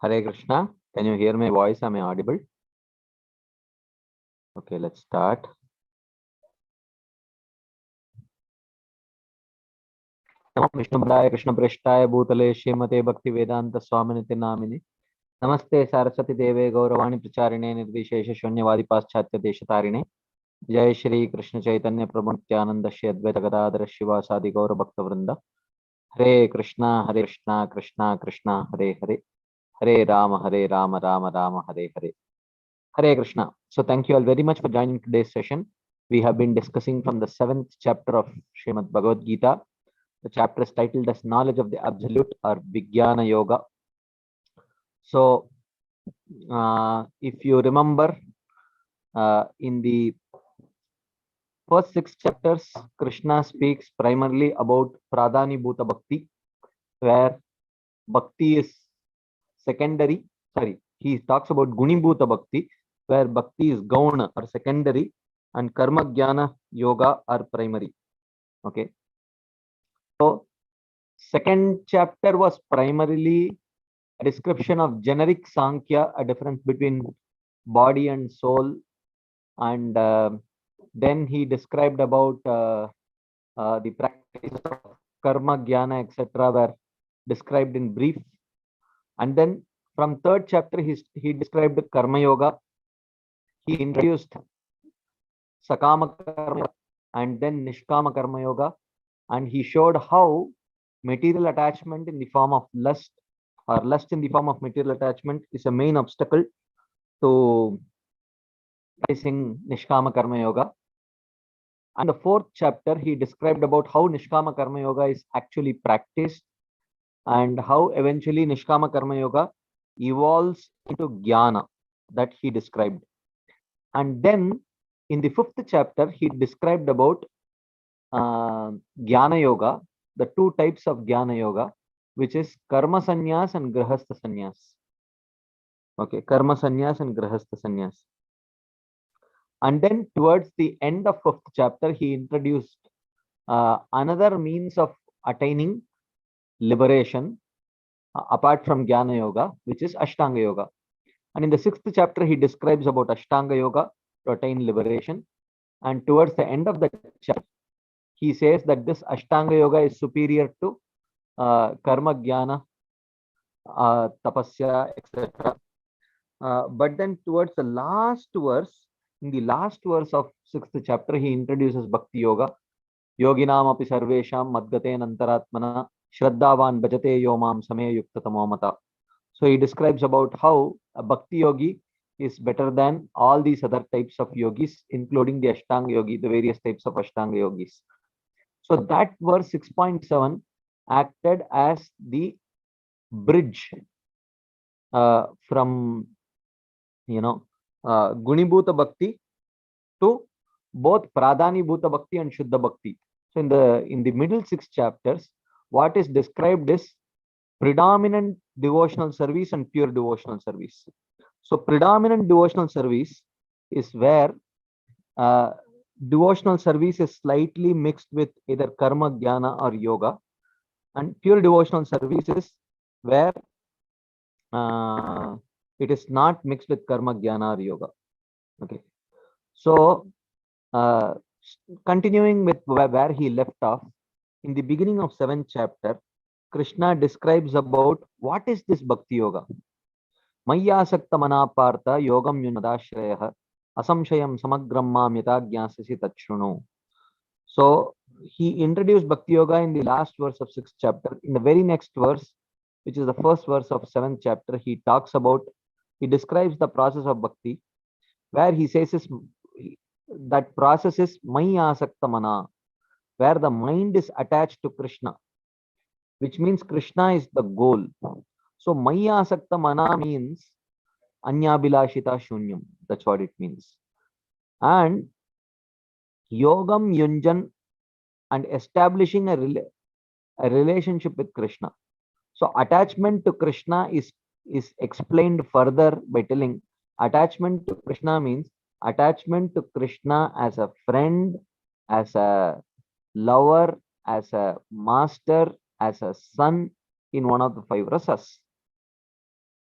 Hare Krishna. Can you hear my voice? Am I audible? Okay, let's start. नमो विष्णुपदाय कृष्णप्रेष्ठाय भूतले श्रीमते भक्तिवेदांत स्वामिनिति नामिनि नमस्ते सरस्वती देवे गौरवाणी प्रचारिणे निर्विशेष शून्यवादी पाश्चात्य देशतारिणे जय श्री कृष्ण चैतन्य प्रभु नित्यानंद श्री अद्वैत गदाधर शिवासादि गौर भक्त वृंद हरे Krishna Krishna Krishna Hare Hare Hare Ram Ram Ram Hare Hare Hare Krishna. So thank you all very much for joining today's session. We have been discussing from the 7th chapter of Srimad Bhagavad Gita. The chapter is titled as Knowledge of the Absolute or Vijnana Yoga. So if you remember, in the first 6 chapters, Krishna speaks primarily about Pradhani Bhuta Bhakti, where Bhakti is secondary. Sorry, he talks about Guni Bhuta Bhakti, where Bhakti is Gauna or secondary, and Karma Jnana Yoga are primary. Okay. So, second chapter was primarily a description of generic Sankhya, a difference between body and soul, and then he described about the practice of Karma Jnana, etc., were described in brief. And then from third chapter, he described Karma Yoga. He introduced Sakama Karma and then Nishkama Karma Yoga, and he showed how material attachment in the form of lust or lust in the form of material attachment is a main obstacle to practicing Nishkama Karma Yoga. And the fourth chapter, he described about how Nishkama Karma Yoga is actually practiced and how eventually Nishkama Karma Yoga evolves into Jnana that he described. And then in the fifth chapter, he described about Jnana Yoga, the two types of Jnana Yoga, which is Karma Sannyas and Grahastha Sannyas. Okay, Karma Sannyas and Grahastha Sannyas. And then towards the end of fifth chapter, he introduced another means of attaining liberation apart from Jnana Yoga, which is Ashtanga Yoga. And in the sixth chapter, he describes about Ashtanga Yoga to attain liberation. And towards the end of the chapter, he says that this Ashtanga Yoga is superior to Karma Jnana, Tapasya, etc. But then towards the last verse, in the last verse of sixth chapter, he introduces Bhakti Yoga. Yoginam api sarvesham madgate nantaratmana shraddhavan bhajate yomam same yuktatamo mata. So he describes about how a Bhakti Yogi is better than all these other types of yogis, including the Ashtanga Yogi, the various types of Ashtanga Yogis. So that verse 6.7 acted as the bridge from Guni Bhuta Bhakti to both Pradhani Bhuta Bhakti and Shuddha Bhakti. So in the middle 6 chapters, what is described is predominant devotional service and pure devotional service. So predominant devotional service is where devotional service is slightly mixed with either karma, jnana, or yoga, and pure devotional service is where it is not mixed with karma, jnana, or yoga. Okay, so continuing with where he left off, in the beginning of 7th chapter, Krishna describes about what is this bhakti yoga. Mayyasakta manapartha yogam yunadashrayah asamshayam samagram mam yata jnasasi tachruno. So he introduced bhakti yoga in the last verse of 6th chapter. In the very next verse, which is the first verse of 7th chapter, he describes the process of bhakti, where he says that process is Mayyasakta mana, where the mind is attached to Krishna, which means Krishna is the goal. So Mayyasakta mana means Anyabhilashita Shunyam. That's what it means. And Yogam Yunjan, and establishing a relationship with Krishna. So attachment to Krishna is explained further by telling attachment to Krishna means attachment to Krishna as a friend, as a lover, as a master, as a son in one of the 5 rasas.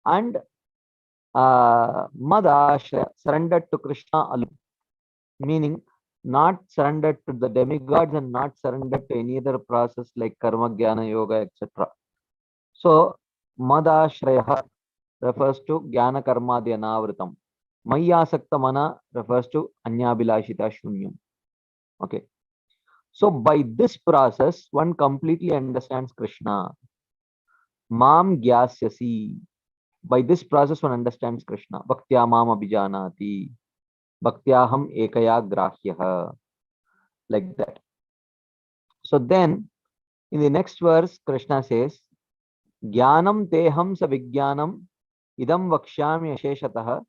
And Madashraya, surrendered to Krishna alone, meaning not surrendered to the demigods and not surrendered to any other process like karma, jnana, yoga, etc. So Madashraya refers to jnana karma dhyanavritam. Mayasakta mana refers to anyabhilashita shunyam. Okay. So by this process, one completely understands Krishna. Mam gyasyasi. By this process, one understands Krishna. Bhaktya mam abhijanati. Bhaktyaham ekaya grahyaha. Like that. So then, in the next verse, Krishna says, Jnanam teham sa vijnanam idam vakshyami asheshatah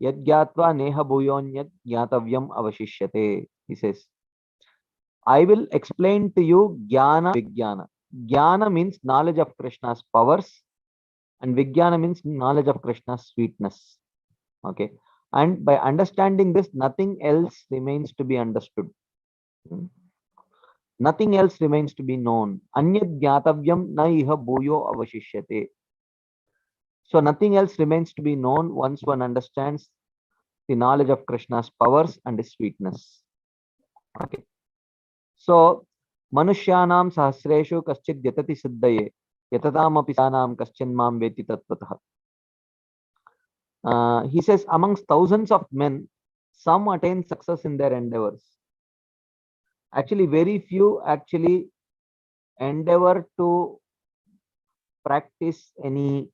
yadgyatva neha bhuyonyad jnatavyam avashishyate. He says, I will explain to you Jnana Vijnana. Jnana means knowledge of Krishna's powers, and Vijnana means knowledge of Krishna's sweetness. Okay. And by understanding this, nothing else remains to be understood. Nothing else remains to be known. Anyad jnatavyam na iha bhuyo avashishyate. So nothing else remains to be known once one understands the knowledge of Krishna's powers and his sweetness. Okay. So Manushyanam sahasreshu kaschid yatati siddhaye yatadamapi sanam kaschinmam veti tatvatah. He says, amongst thousands of men, some attain success in their endeavors. Actually, very few actually endeavor to practice any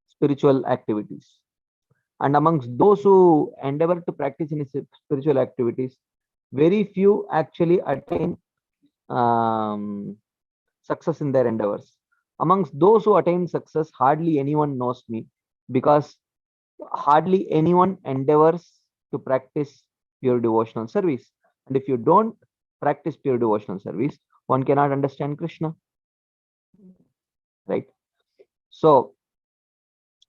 spiritual activities. And amongst those who endeavor to practice any spiritual activities, very few actually attain success in their endeavors. Amongst those who attain success, hardly anyone knows me, because hardly anyone endeavors to practice pure devotional service. And if you don't practice pure devotional service, one cannot understand Krishna. Right? So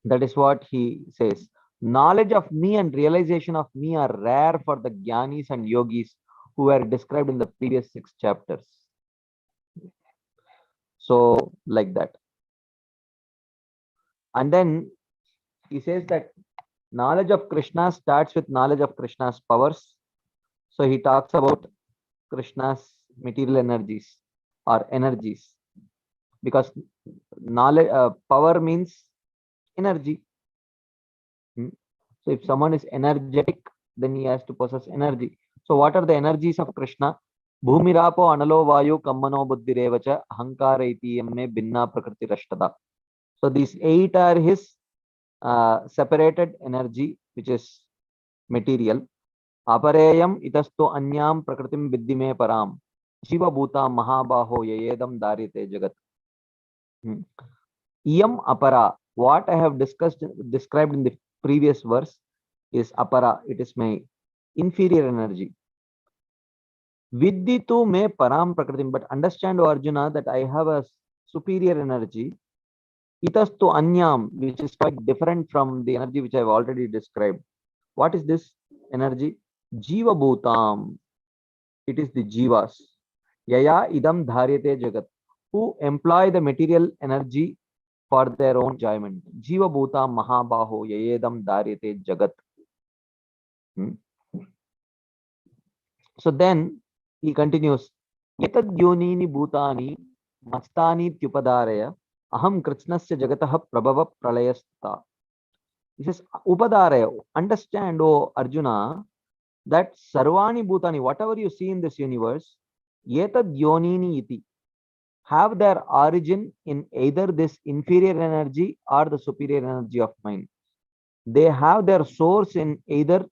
that is what he says. Knowledge of me and realization of me are rare for the jnanis and yogis who were described in the previous 6 chapters. So, like that. And then he says that knowledge of Krishna starts with knowledge of Krishna's powers. So he talks about Krishna's material energies or energies, because knowledge, power means energy. So if someone is energetic, then he has to possess energy. So what are the energies of Krishna? Bhumirapo analo vayu kammano buddhirevacha ahankara iti yamme binna prakriti rashtada. So these 8 are his separated energy, which is material. Apareyam itasto anyam prakritim viddime param shiva bhuta mahabaho yayedam daryate jagat. Iyam apara, what I have described in the previous verse is apara. It is my inferior energy. Vidditu me param prakritim, but understand, O Arjuna, that I have a superior energy. Itastu anyam, which is quite different from the energy which I have already described. What is this energy? Jiva bhutam. It is the jivas. Yaya idam dharyate jagat, who employ the material energy for their own enjoyment. Jiva bhuta mahabaho yayedam dharyate jagat. So then he continues, Yatad yonini bhutani mastani tyupadaraya aham kritsnasya jagatah prabhava pralayastha. He says, upadaraya, understand, O Arjuna, that sarvani bhutani, whatever you see in this universe, yetad yonini iti, have their origin in either this inferior energy or the superior energy of mind. They have their source in either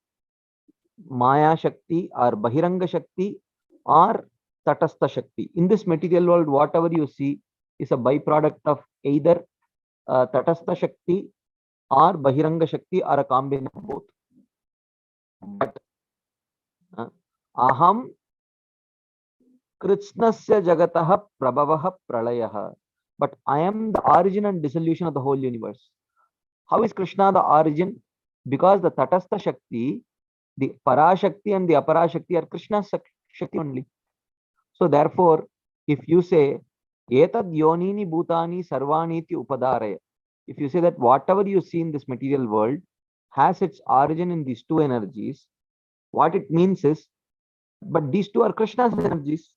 Maya Shakti or Bahiranga Shakti or Tatastha Shakti. In this material world, whatever you see is a byproduct of either Tatastha Shakti or Bahiranga Shakti or a combination of both. But aham kritsnasya jagatah prabhavah pralayah. But I am the origin and dissolution of the whole universe. How is Krishna the origin? Because the Tatastha Shakti, the Parashakti and the Aparashakti are Krishna's Shakti only. So therefore, if you say Etad yonini bhutani sarvaniti upadaraya. If you say that whatever you see in this material world has its origin in these two energies, what it means is, but these two are Krishna's energies.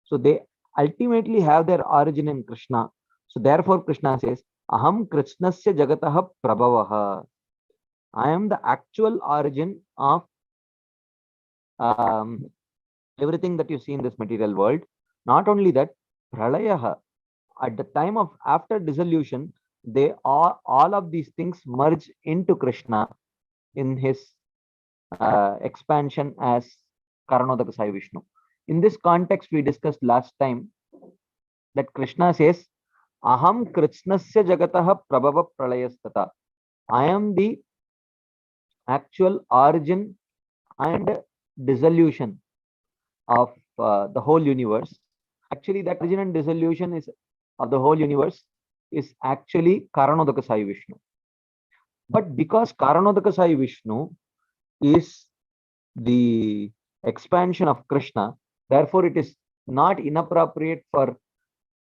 So they ultimately have their origin in Krishna. So therefore Krishna says, Aham Krishnasya Jagataha Prabhavaha. I am the actual origin of um, everything that you see in this material world. Not only that, Pralayaha, at the time of after dissolution, they are all of these things merge into Krishna in his expansion as Karanodaka Sai Vishnu. In this context, we discussed last time that Krishna says, Aham Krishnasya Jagataha Prabhava Pralayastata. I am the actual origin and dissolution of the whole universe. Actually, that origin and dissolution is of the whole universe is actually Karanodaka Sai Vishnu. But because Karanodaka Sai Vishnu is the expansion of Krishna, therefore it is not inappropriate for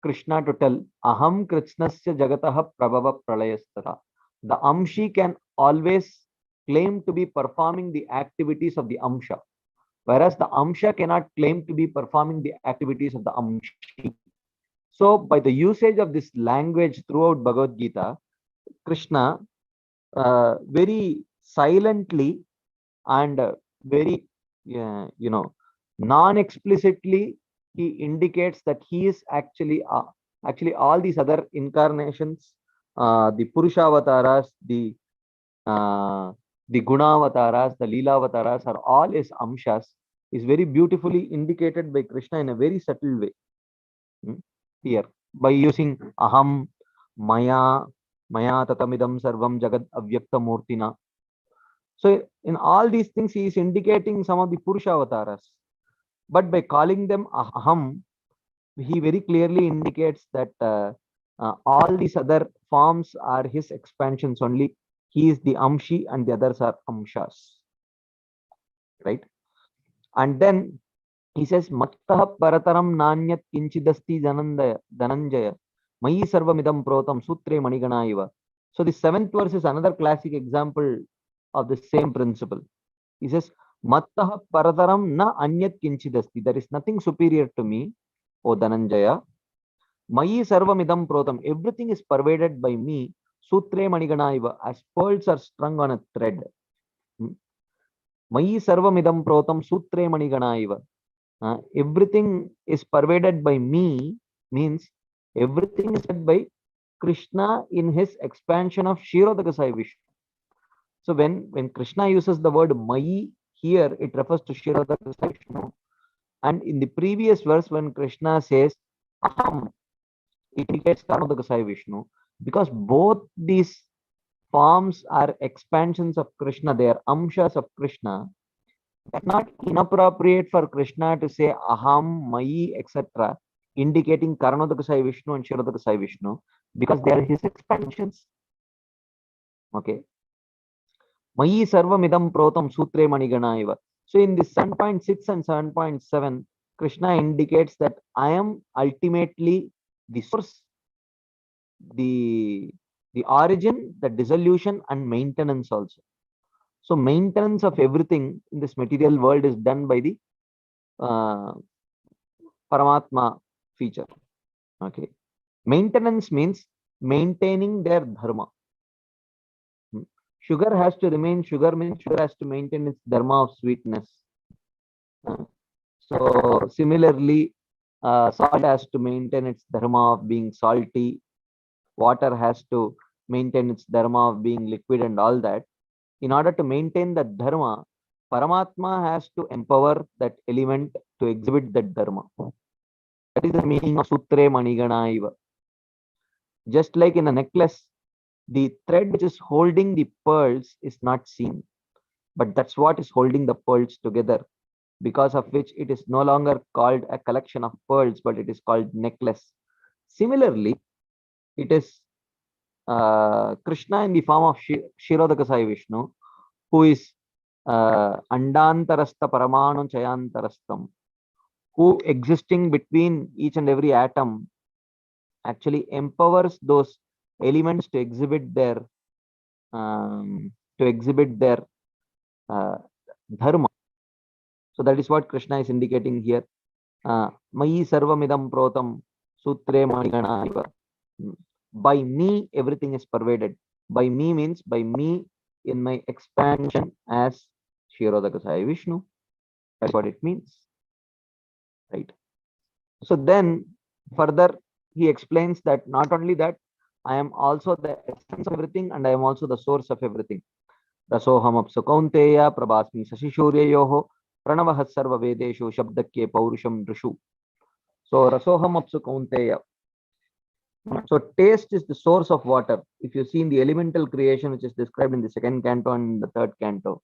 Krishna to tell Aham Krishnasya Jagataha Prabhava Pralayastara. The Amshi can always claim to be performing the activities of the Amsha, whereas the Amsha cannot claim to be performing the activities of the Amshi. So, by the usage of this language throughout Bhagavad Gita, Krishna very silently and very, non-explicitly, he indicates that he is actually all these other incarnations, the Purusha avatars, the Guna avatars, the Leela avatars are all his amshas, is very beautifully indicated by Krishna in a very subtle way. Here, by using aham, maya, maya tatamidam sarvam jagad avyakta murtina. So in all these things, he is indicating some of the Purusha avatars. But by calling them aham, he very clearly indicates that all these other forms are his expansions only. He is the amshi and the others are amshas. Right? And then he says, Mattah parataram nanyat kinchidasti dhananjaya mayi sarvamidam protam sutre manigana iva. So the seventh verse is another classic example of the same principle. He says, Mattah parataram na anyat kinchidasti. There is nothing superior to me, O Dhananjaya. Mayi sarvamidam protam. Everything is pervaded by me. Sutre manigana iva. As pearls are strung on a thread. Mayi sarvamidam protam sutre manigana iva. Everything is pervaded by me means everything is said by Krishna in his expansion of Kshirodaka Sai Vishnu. So when Krishna uses the word Mayi here, it refers to Kshirodaka Sai Vishnu. And in the previous verse, when Krishna says Aham, it indicates Karanodaka Sai Vishnu, because both these forms are expansions of Krishna, they are amshas of Krishna. It's not inappropriate for Krishna to say Aham, Mayi, etc., indicating Karanodaka Sai Vishnu and Kshirodaka Sai Vishnu, because they are his expansions. Okay. Mayi sarvamidam protam sutre manigana iva. So in this 7.6 and 7.7, Krishna indicates that I am ultimately the source, the origin, the dissolution, and maintenance also. So maintenance of everything in this material world is done by the Paramatma feature. Okay. Maintenance means maintaining their dharma. Sugar has to remain sugar means sugar has to maintain its dharma of sweetness. So similarly, salt has to maintain its dharma of being salty. Water has to maintain its dharma of being liquid and all that. In order to maintain that dharma, Paramatma has to empower that element to exhibit that dharma. That is the meaning of Sutre Manigana Iva. Just like in a necklace, the thread which is holding the pearls is not seen, but that's what is holding the pearls together, because of which it is no longer called a collection of pearls, but it is called necklace. Similarly, it is Krishna in the form of Kshirodaka Sai Vishnu, who is Andantarastha Paramanu Chayantarastham, who existing between each and every atom actually empowers those elements to exhibit their um, dharma. So that is what Krishna is indicating here. Mayi sarvamidam protam sutre manigana iva. By me, everything is pervaded. By me means by me in my expansion as Kshirodakasaya Vishnu. That's what it means, right? So then further he explains that not only that, I am also the essence of everything and I am also the source of everything. Rasoham apsu kaunteya prabhasmi sashishuryayoho pranavah sarva vedeshu shabdakye paurusham drishu. So rasoham apsu kaunteya. So taste is the source of water. If you see in the elemental creation, which is described in the second canto and the third canto,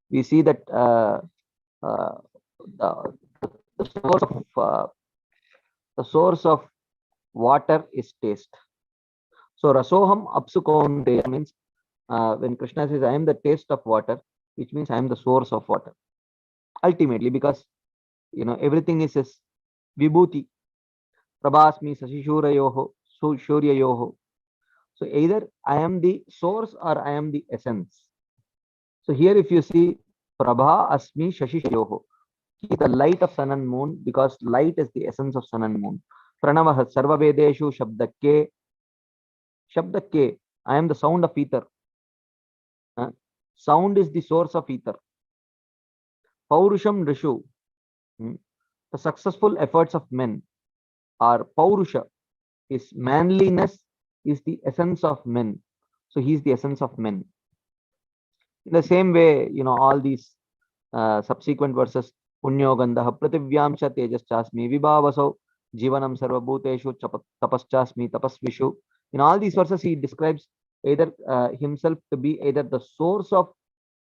we see that uh, the, the source of water is taste. So rasoham apsu kaunteya means when Krishna says I am the taste of water, which means I am the source of water. Ultimately, because everything is vibhuti. Prabhasmi sashishurayoho shuryayoho. So either I am the source or I am the essence. So here if you see Prabha Asmi Shashishayoho, he is the light of sun and moon because light is the essence of sun and moon. Pranavah Sarva Vedeshu Shabdakke. Shabdakke, I am the sound of ether. Sound is the source of ether. Paurusham Rishu, the successful efforts of men are Paurusha, is manliness is the essence of men. So he is the essence of men. In the same way, all these subsequent verses, Punyo Gandha Prativyamsha Tejaschasmi Vibhavaso Jivanam Sarvabhuteshu Tapaschasmi Tapasvishu. In all these verses, he describes either himself to be either the source of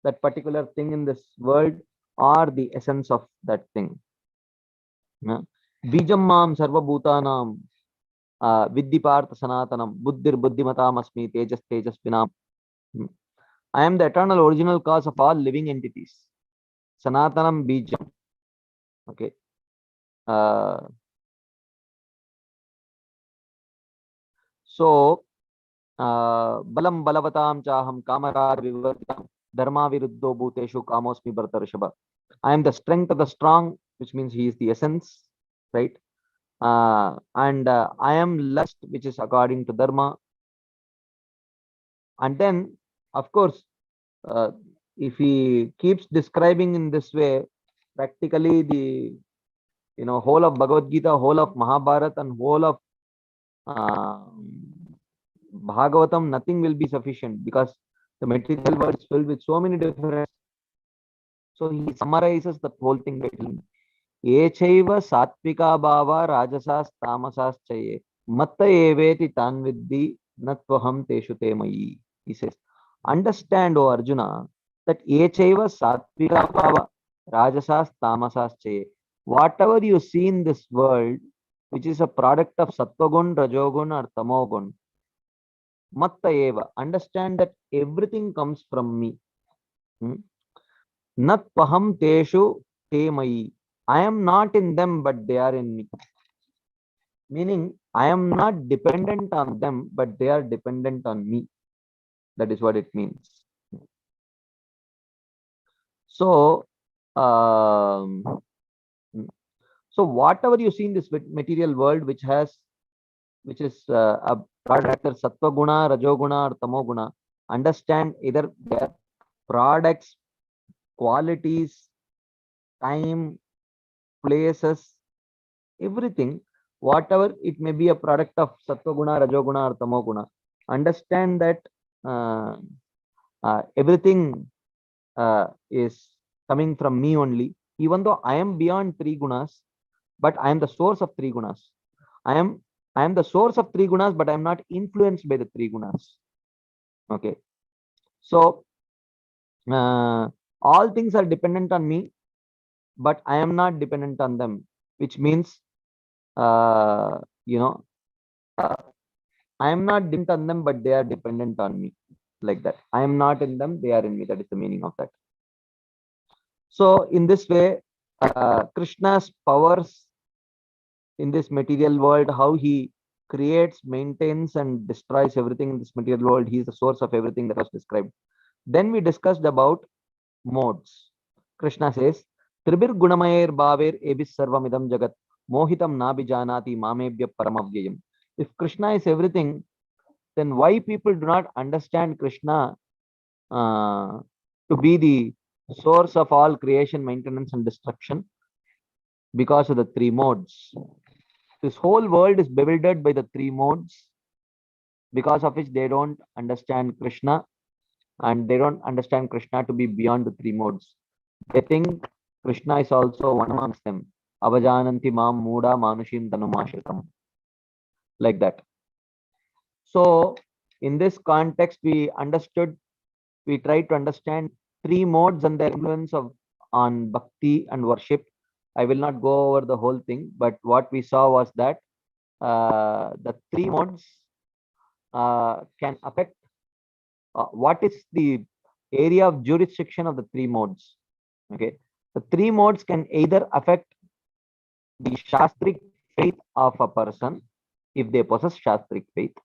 that particular thing in this world or the essence of that thing. Bijam Mam Sarvabhutanam Viddipartha Sanatanam Buddhir Buddhimatam Asmi Tejas Tejas Vinam. I am the eternal original cause of all living entities. Sanatanam Bijam. Okay. So Balam Balavatam Chaham Kamarar Vivartam Dharma Viruddho Bhuteshu Kamosmi Bhartarishaba. I am the strength of the strong, which means he is the essence, right? And I am lust, which is according to Dharma. And then, of course, if he keeps describing in this way, practically the whole of Bhagavad Gita, whole of Mahabharata, and whole of Bhagavatam, nothing will be sufficient because the material world is filled with so many different. So he summarizes the whole thing by telling, Echaiva satvika bhava rajasas tamasas chaye matta eveti tanviddi natvaham teshu temayi. He says, understand, O Arjuna, that Echaiva satvika bhava rajasas tamasas chaye. Whatever you see in this world, which is a product of sattvagun, rajogun, or tamogun, matta eva, understand that everything comes from me. Nat paham teshu temayi. I am not in them, but they are in me. Meaning, I am not dependent on them, but they are dependent on me. That is what it means. So, whatever you see in this material world, which is a product of sattva guna, rajoguna, or tamoguna, understand either their products, qualities, time, places, everything, whatever it may be a product of sattva guna, rajoguna, or tamoguna, understand that everything is coming from me only. Even though I am beyond three gunas, but I am the source of three gunas. I am the source of three gunas, but I am not influenced by the three gunas. Okay. So all things are dependent on me, but I am not dependent on them, which means I am not dependent on them, but they are dependent on me. Like that. I am not in them, they are in me. That is the meaning of that. So in this way, Krishna's powers in this material world, how he creates, maintains, and destroys everything in this material world. He is the source of everything that was described. Then we discussed about modes. Krishna says, Tribir Gunamayer Bhaver Ebis Sarvamidam Jagat Mohitam Nabi Janati Mamebhya Paramavyayam. If Krishna is everything, then why people do not understand Krishna to be the source of all creation, maintenance, and destruction? Because of the three modes. This whole world is bewildered by the three modes, because of which they don't understand Krishna, and they don't understand Krishna to be beyond the three modes. They think Krishna is also one amongst them. Avajananti mam muda manushim tanumashritam. Like that. So, in this context, we tried to understand three modes and their influence on bhakti and worship. I will not go over the whole thing, but what we saw was that the three modes can affect what is the area of jurisdiction of the three modes. Okay, the three modes can either affect the shastric faith of a person if they possess shastric faith,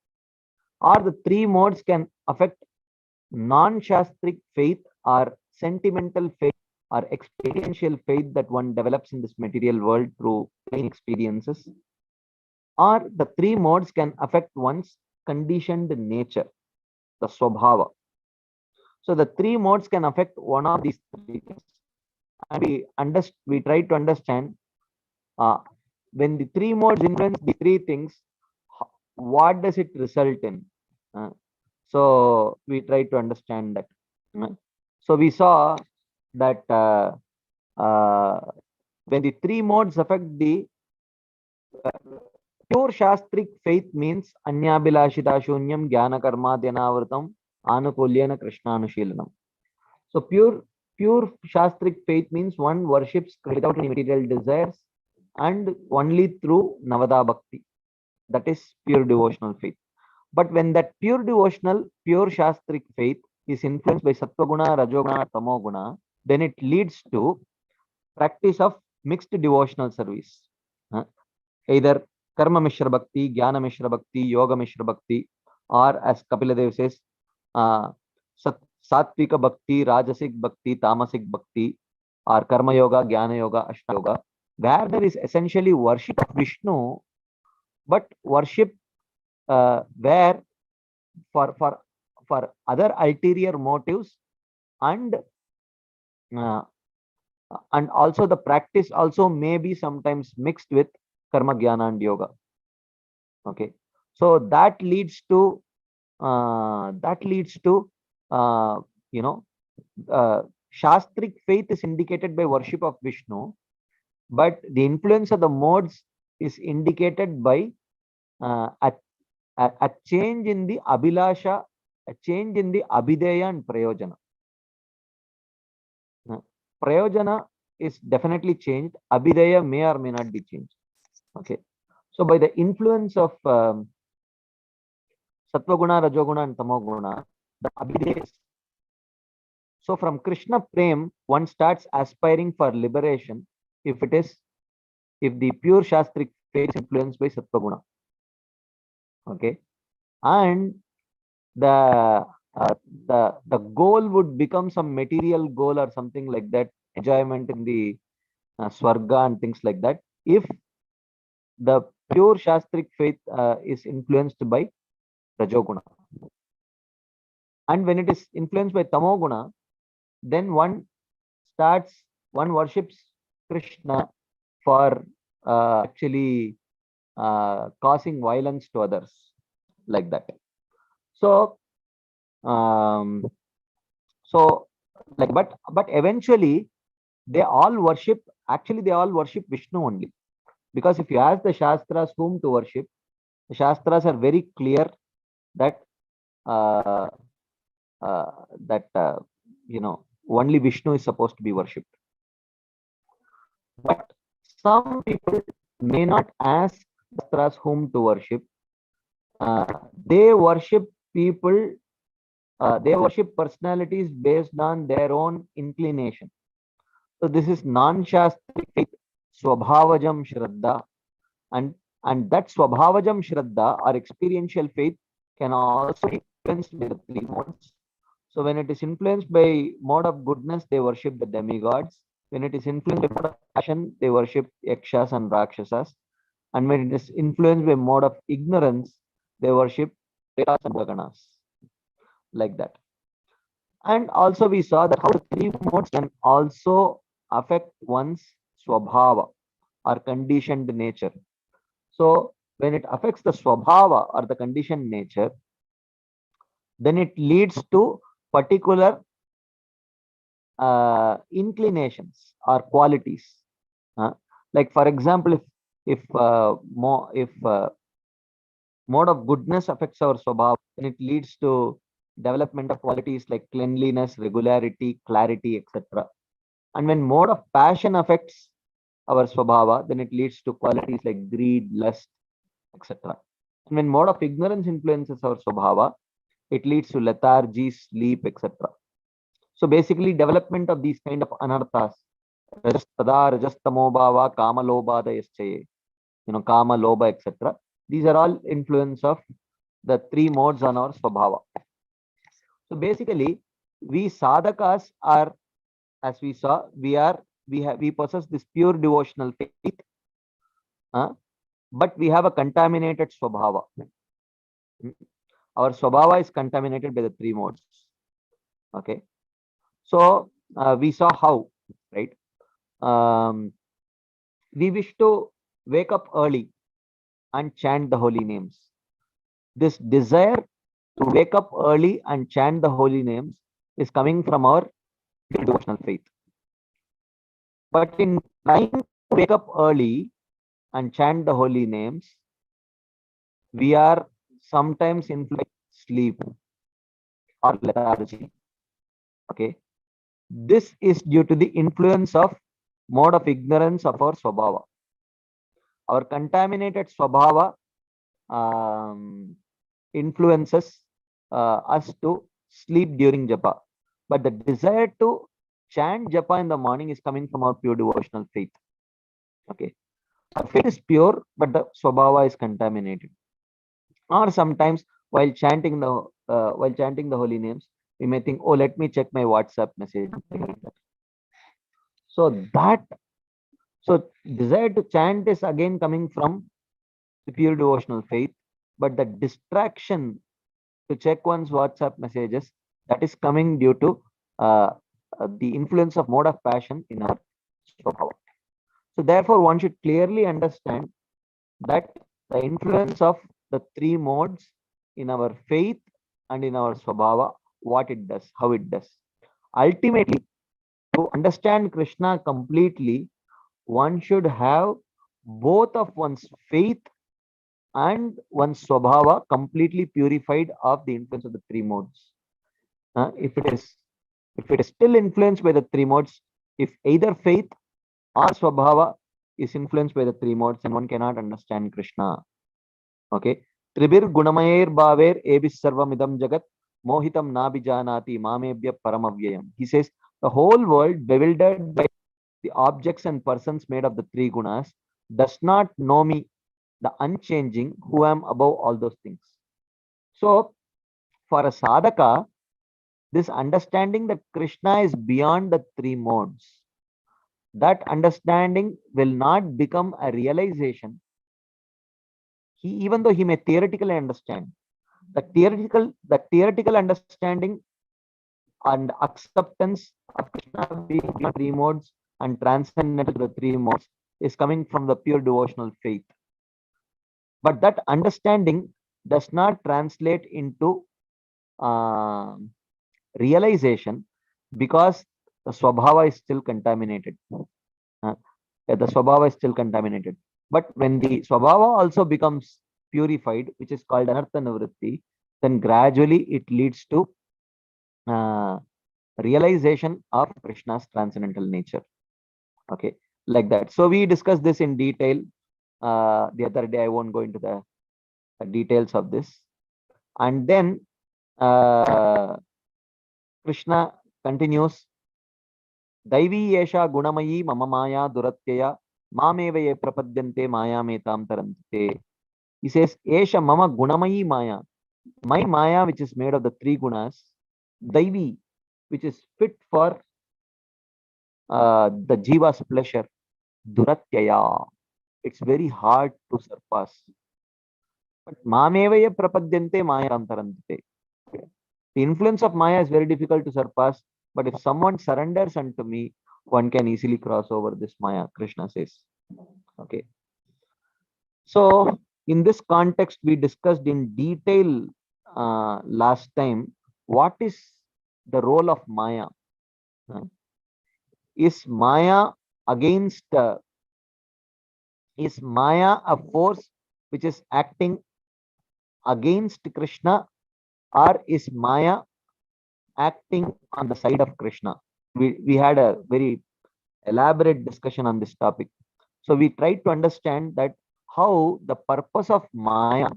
or the three modes can affect non-shastric faith or sentimental faith or experiential faith that one develops in this material world through plain experiences, or the three modes can affect one's conditioned nature, the swabhava. So the three modes can affect one of these three things, and we try to understand when the three modes influence the three things, what does it result in? So we try to understand that. So we saw that when the three modes affect the pure shastric faith means anyabhilashita shunyam jnana karma dhyanavritam anukulyena krishnanushilanam. So pure shastric faith means one worships without any material desires and only through Navada Bhakti. That is pure devotional faith. But when that pure devotional, pure shastric faith is influenced by Sattva-guna, Rajoguna, Tamoguna, then it leads to practice of mixed devotional service. Either Karma Mishra Bhakti, Jnana Mishra Bhakti, Yoga Mishra Bhakti, or as Kapila Dev says, Sattvika Bhakti, Rajasic Bhakti, Tamasic Bhakti, or Karma Yoga, Jnana Yoga, Ashta Yoga, where there is essentially worship of Vishnu, but worship where for other ulterior motives, and also the practice also may be sometimes mixed with karma, jnana, and yoga. Okay, so that leads to shastric faith is indicated by worship of Vishnu, but the influence of the modes is indicated by a change in the abhilasha, a change in the abhideya and prayojana. Prayojana is definitely changed. Abhideya may or may not be changed. Okay, so by the influence of Sattva-guna, Rajoguna, and Tamoguna, the abhideya. So from Krishna Prem, one starts aspiring for liberation if the pure shastric faith is influenced by Sattva-guna. Okay, and the goal would become some material goal or something like that, enjoyment in the swarga and things like that, if the pure shastric faith is influenced by Rajoguna. And when it is influenced by Tamoguna, then one worships Krishna for actually causing violence to others, like that. So but eventually they all worship Vishnu only, because if you ask the Shastras whom to worship, the Shastras are very clear that only Vishnu is supposed to be worshipped. But some people may not ask Shastras whom to worship. They worship people. They worship personalities based on their own inclination. So this is non-shastric faith, swabhavajam shraddha. and that Swabhavajam Shraddha or experiential faith can also be influenced by the three modes. So when it is influenced by mode of goodness, they worship the demigods. When it is influenced by mode of passion, they worship yakshas and rakshasas. And when it is influenced by mode of ignorance, they worship pretas and bhaganas, like that. And also we saw that how the three modes can also affect one's swabhava or conditioned nature. So when it affects the swabhava or the conditioned nature, then it leads to particular inclinations or qualities. Like for example, if mode of goodness affects our swabhava, then it leads to development of qualities like cleanliness, regularity, clarity, etc. And when mode of passion affects our swabhava, then it leads to qualities like greed, lust, etc. And when mode of ignorance influences our swabhava, it leads to lethargy, sleep, etc. So basically, development of these kind of anarthas, rajastada, rajastamo bhava, kama lobhada yaschaye, kama, lobha, etc. These are all influence of the three modes on our swabhava. So basically, we sadhakas are, as we saw, we possess this pure devotional faith, but we have a contaminated swabhava. Our swabhava is contaminated by the three modes. Okay. So we saw how, right? We wish to wake up early and chant the holy names. This desire to wake up early and chant the holy names is coming from our devotional faith. But in trying to wake up early and chant the holy names, we are sometimes influenced sleep or lethargy. Okay. This is due to the influence of mode of ignorance of our swabhava. Our contaminated swabhava influences us to sleep during japa. But the desire to chant japa in the morning is coming from our pure devotional faith. Okay. Our faith is pure, but the swabhava is contaminated. Or sometimes while chanting the holy names, we may think, oh, let me check my WhatsApp message. So desire to chant is again coming from the pure devotional faith, but the distraction to check one's WhatsApp messages, that is coming due to the influence of mode of passion in our swabhava. So therefore, one should clearly understand that the influence of the three modes in our faith and in our swabhava, what it does, how it does. Ultimately, to understand Krishna completely, one should have both of one's faith and one's swabhava completely purified of the influence of the three modes. If it is still influenced by the three modes, if either faith or swabhava is influenced by the three modes, then one cannot understand Krishna. Okay. Tribir gunamayer bhaver ebis sarvam idam jagat mohitam nabijanati mamebhya paramavyayam. He says the whole world, bewildered by the objects and persons made of the three gunas, does not know me, the unchanging, who am above all those things. So for a sadhaka, this understanding that Krishna is beyond the three modes, that understanding will not become a realization. Even though he may theoretically understand, the theoretical understanding and acceptance of Krishna being beyond three modes and transcendental to the three modes is coming from the pure devotional faith. But that understanding does not translate into realization because the swabhava is still contaminated. The swabhava is still contaminated. But when the swabhava also becomes purified, which is called anartha nivritti, then gradually it leads to realization of Krishna's transcendental nature. Okay, like that. So we discussed this in detail the other day. I won't go into the details of this. And then Krishna continues, Daivi yesha gunamayi mama maya duratyaya Mameva ye prapadyante mayametam tarantite. He says, Esha mama gunamayi maya. My maya, which is made of the three gunas, Daivi, which is fit for the jiva's pleasure, Duratyaya. It's very hard to surpass. But Mamevaya prapadyante maya antarantite. The influence of Maya is very difficult to surpass, but if someone surrenders unto me, one can easily cross over this Maya, Krishna says. Okay. So, in this context, we discussed in detail last time what is the role of Maya. Is Maya against, is Maya a force which is acting against Krishna, or is Maya acting on the side of Krishna? We had a very elaborate discussion on this topic. So we tried to understand that how the purpose of Maya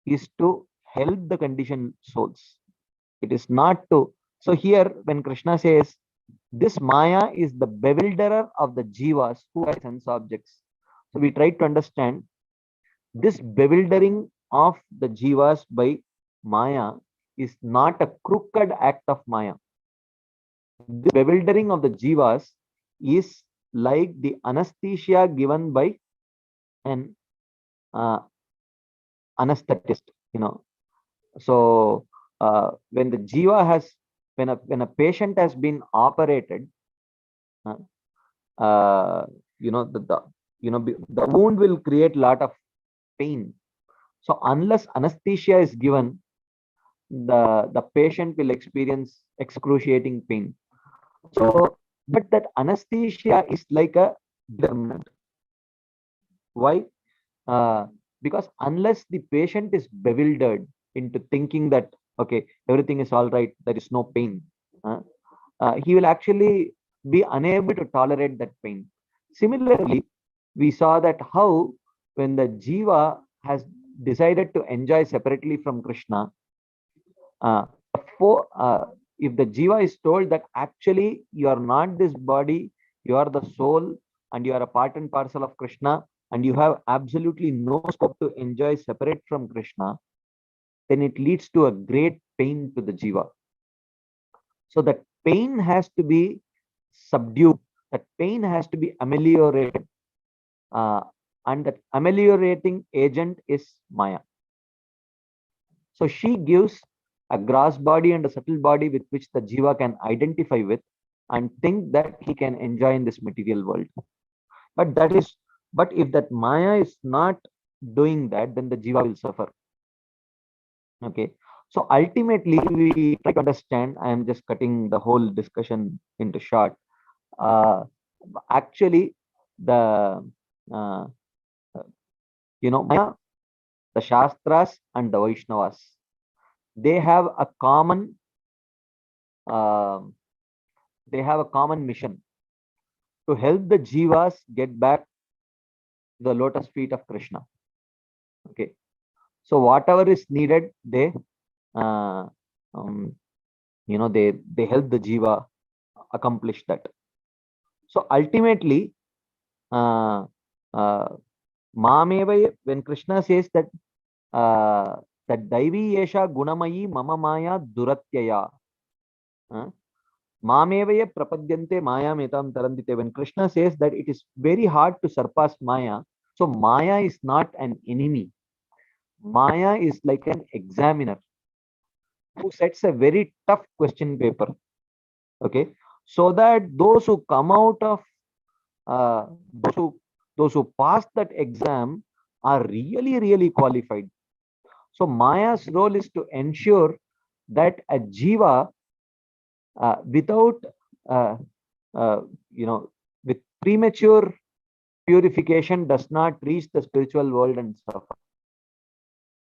is to help the conditioned souls. It is not to. So here, when Krishna says, this Maya is the bewilderer of the jivas who are sense objects. So we tried to understand this bewildering of the jivas by Maya is not a crooked act of Maya. The bewildering of the jivas is like the anesthesia given by an anesthetist, So when the jiva has, when a patient has been operated, uh, the wound will create a lot of pain. So unless anesthesia is given, the patient will experience excruciating pain. So, but that anesthesia is like a determinant. Why? Because unless the patient is bewildered into thinking that, okay, everything is all right, there is no pain, he will actually be unable to tolerate that pain. Similarly, we saw that how when the jiva has decided to enjoy separately from Krishna, uh, if the jiva is told that actually you are not this body, you are the soul, and you are a part and parcel of Krishna, and you have absolutely no scope to enjoy separate from Krishna, then it leads to a great pain to the jiva. So that pain has to be subdued, that pain has to be ameliorated. And that ameliorating agent is Maya. So she gives a gross body and a subtle body with which the jiva can identify with and think that he can enjoy in this material world. But if that Maya is not doing that, then the jiva will suffer. Okay. So ultimately, we try to understand. I am just cutting the whole discussion into short. Actually, the uh, Maya, the Shastras and the Vaishnavas, they have a common uh, mission to help the jivas get back to the lotus feet of Krishna. Okay, so whatever is needed, they they help the jiva accomplish that. So ultimately, uh, uh, when Krishna says that that Daivi Yesha Gunamayi Mama Maya Duratyaya. Mamevaya prapadyante maya metam tarandite. When Krishna says that it is very hard to surpass Maya, so Maya is not an enemy. Maya is like an examiner who sets a very tough question paper. Okay, so that those who come out of uh, those who pass that exam are really qualified. So Maya's role is to ensure that a jiva without uh, uh, with premature purification does not reach the spiritual world and suffer.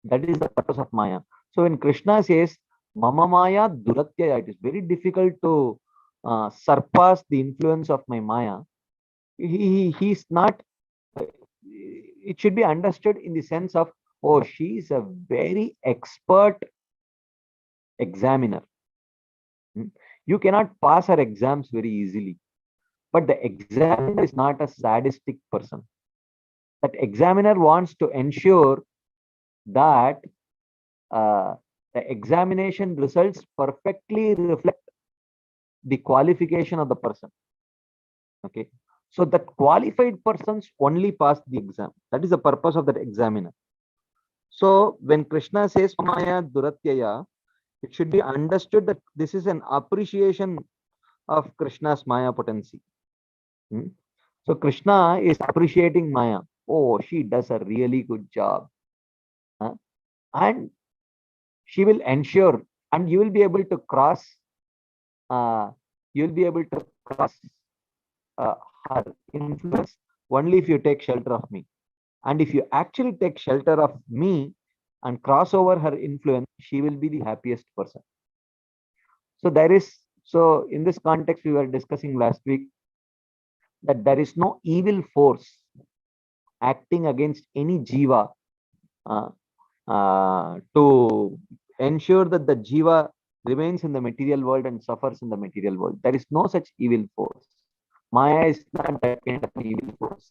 That is the purpose of Maya. So when Krishna says Mama Maya Duratyaya, it is very difficult to surpass the influence of my Maya. He's not, it should be understood in the sense of, oh, she is a very expert examiner. You cannot pass her exams very easily. But the examiner is not a sadistic person. That examiner wants to ensure that uh, the examination results perfectly reflect the qualification of the person. Okay. So that qualified persons only pass the exam. That is the purpose of that examiner. So when Krishna says Maya Duratyaya, it should be understood that this is an appreciation of Krishna's Maya potency. Hmm? So Krishna is appreciating Maya. Oh, she does a really good job. Huh? And she will ensure, and you will be able to cross, uh, you will be able to cross uh, her influence only if you take shelter of me. And if you actually take shelter of me and cross over her influence, she will be the happiest person. So there is, so in this context, we were discussing last week that there is no evil force acting against any jiva uh, to ensure that the jiva remains in the material world and suffers in the material world. There is no such evil force. Maya is not that kind of evil force.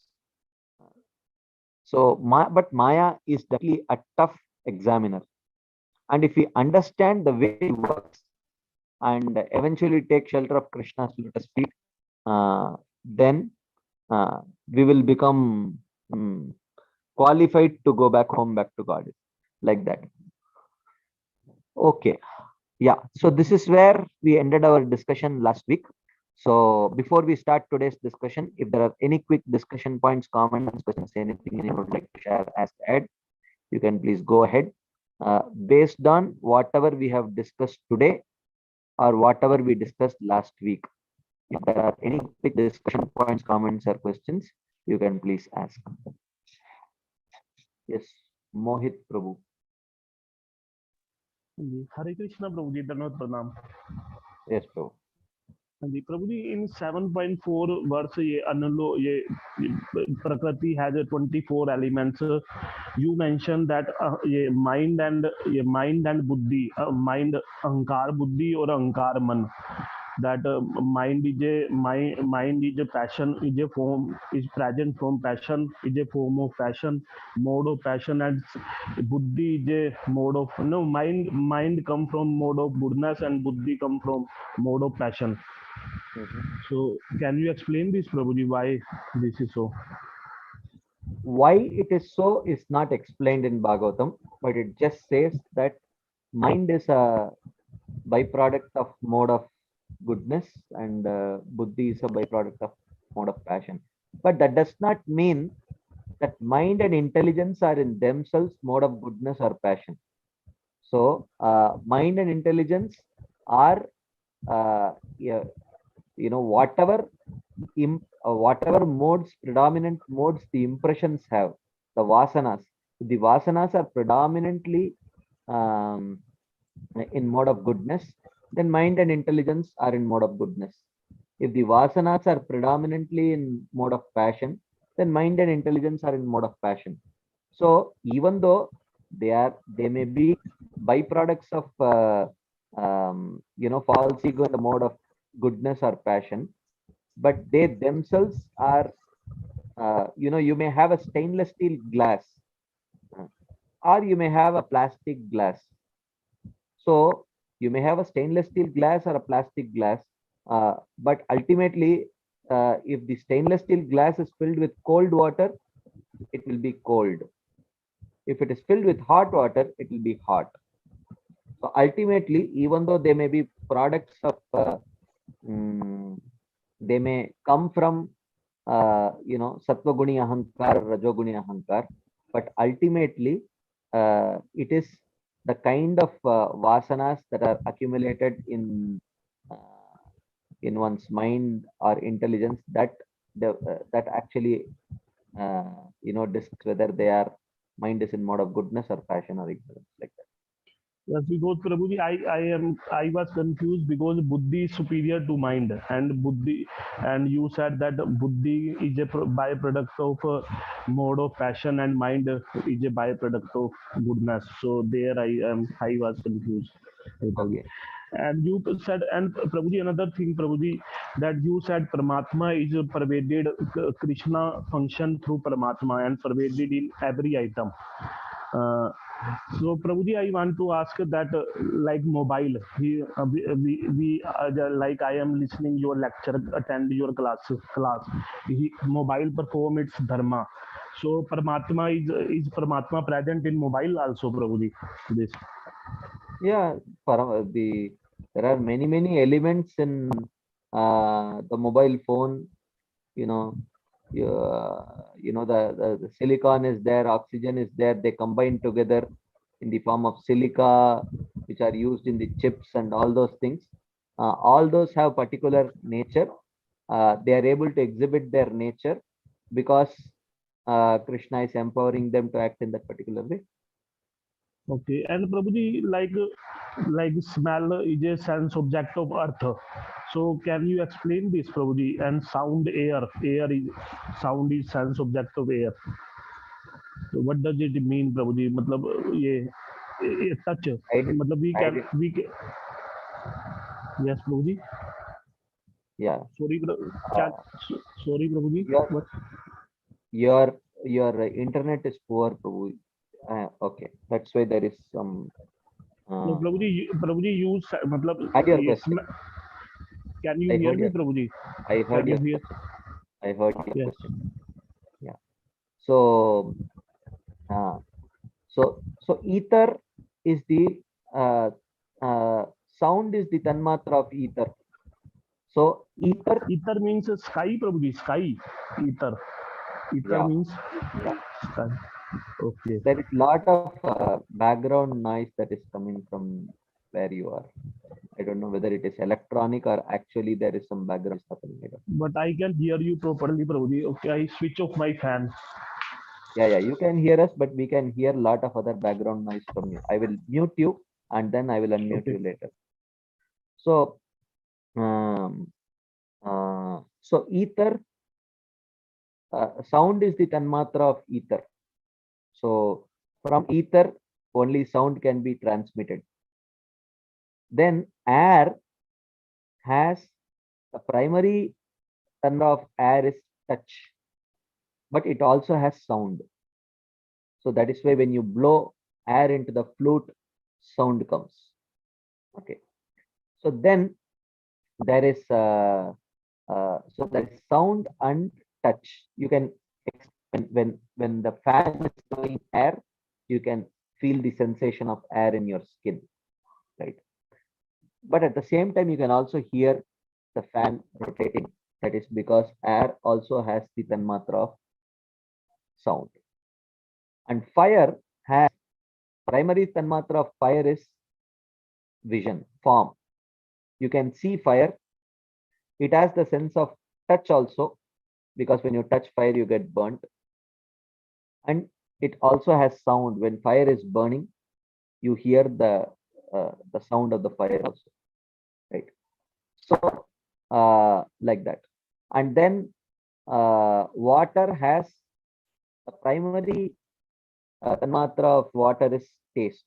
So, but Maya is definitely a tough examiner. And if we understand the way it works and eventually take shelter of Krishna's lotus feet, then we will become qualified to go back home, back to God, like that. Okay. Yeah. So this is where we ended our discussion last week. So before we start today's discussion, if there are any quick discussion points, comments, questions, anything you would like to share as Ed, you can please go ahead. Based on whatever we have discussed today or whatever we discussed last week, if there are any quick discussion points, comments, or questions, you can please ask. Yes, Mohit Prabhu. Hare Krishna Prabhu ji, Dandavat Pranam. Yes, Prabhu. हाँ जी प्रभु जी इन 7.4 वर्ष ये अनुलो ये प्रकृति has 24 elements you mention that ये mind and बुद्धि mind अहंकार बुद्धि और अहंकार मन that mind is a passion, is a form, is present from passion, is a form of passion, mode of passion, and buddhi is a mode of no mind come from mode of goodness and buddhi come from mode of passion. So can you explain this, Prabhuji, why this is so? Why it is so is not explained in Bhagavatam, but it just says that mind is a byproduct of mode of goodness and buddhi is a byproduct of mode of passion. But that does not mean that mind and intelligence are in themselves mode of goodness or passion. So mind and intelligence are yeah, whatever whatever modes, predominant modes the impressions have, the vasanas. The vasanas are predominantly um, in mode of goodness, then mind and intelligence are in mode of goodness. If the vasanas are predominantly in mode of passion, then mind and intelligence are in mode of passion. So even though they may be byproducts of false ego in the mode of goodness or passion, but they themselves are you may have a stainless steel glass uh, or you may have a plastic glass. So you may have a stainless steel glass or a plastic glass, but ultimately if the stainless steel glass is filled with cold water, it will be cold. If it is filled with hot water, it will be hot. So ultimately, even though they may be products of mm, they may come from sattva guni ahankar, rajoguni ahankar, but ultimately it is the kind of vasanas that are accumulated uh, in one's mind or intelligence that actually disc whether they are mind is in mode of goodness or passion or ignorance, like that. Yes, because Prabhuji, I was confused because buddhi is superior to mind, and buddhi, and you said that buddhi is a byproduct of mode of passion, and mind is a byproduct of goodness. So there I was confused. Okay. And you said, and Prabhuji, another thing, Prabhuji, that you said Paramatma is pervaded, Krishna function through Paramatma and pervaded in every item. Uh, so, Prabhuji, I want to ask that, like mobile, like I am listening your lecture, attend your class. Mobile perform its dharma. So, Paramatma is Paramatma present in mobile also, Prabhuji? This. Yeah, there are many elements in the mobile phone. You know, the silicon is there, oxygen is there. They combine together in the form of silica, which are used in the chips and all those things. All those have particular nature. They are able to exhibit their nature because Krishna is empowering them to act in that particular way. Okay, and Prabhuji, like smell is a sense object of earth. So can you explain this, Prabhuji? And sound, sound is sense object of air. So what does it mean, Prabhuji? मतलब ये touch. I did, मतलब I did, we can, yes, Prabhuji. yeah. Sorry, Uh, sorry, Prabhuji. your What? your internet is poor, Prabhu. Okay, that's why there is some. No, Uh, Prabhuji, use मतलब I heard your ये question. can you I hear heard me, your. Prabhuji? I heard Can you your hear? question. I heard your Yes. question. Yeah. So, uh, so ether is the uh, sound is the tanmatra of ether. So ether, Ether means sky, Prabhuji. Sky. Ether. Ether yeah, means yeah. sky. Okay. There is lot of background noise that is coming from where you are. I don't know whether it is electronic or actually there is some background stuff happening. I don't. But I can hear you properly, Prabhuji. Okay, I switch off my fan. Yeah, you can hear us, but we can hear a lot of other background noise from you. I will mute you and then I will unmute Okay. you later. So, so ether, sound is the tanmatra of ether. So from ether, only sound can be transmitted. Then air has the primary tanmatra of air is touch, but it also has sound. So that is why when you blow air into the flute, sound comes. Okay. So then there is sound and touch. You can when the fan is blowing air, you can feel the sensation of air in your skin, right? But at the same time, you can also hear the fan rotating. That is because air also has the tanmatra of sound. And fire has primary tanmatra of fire is vision, form. You can see fire. It has the sense of touch also, because when you touch fire, you get burnt. And it also has sound. When fire is burning, you hear the sound of the fire also, right? So like that. And then water has the primary tanmatra of water is taste.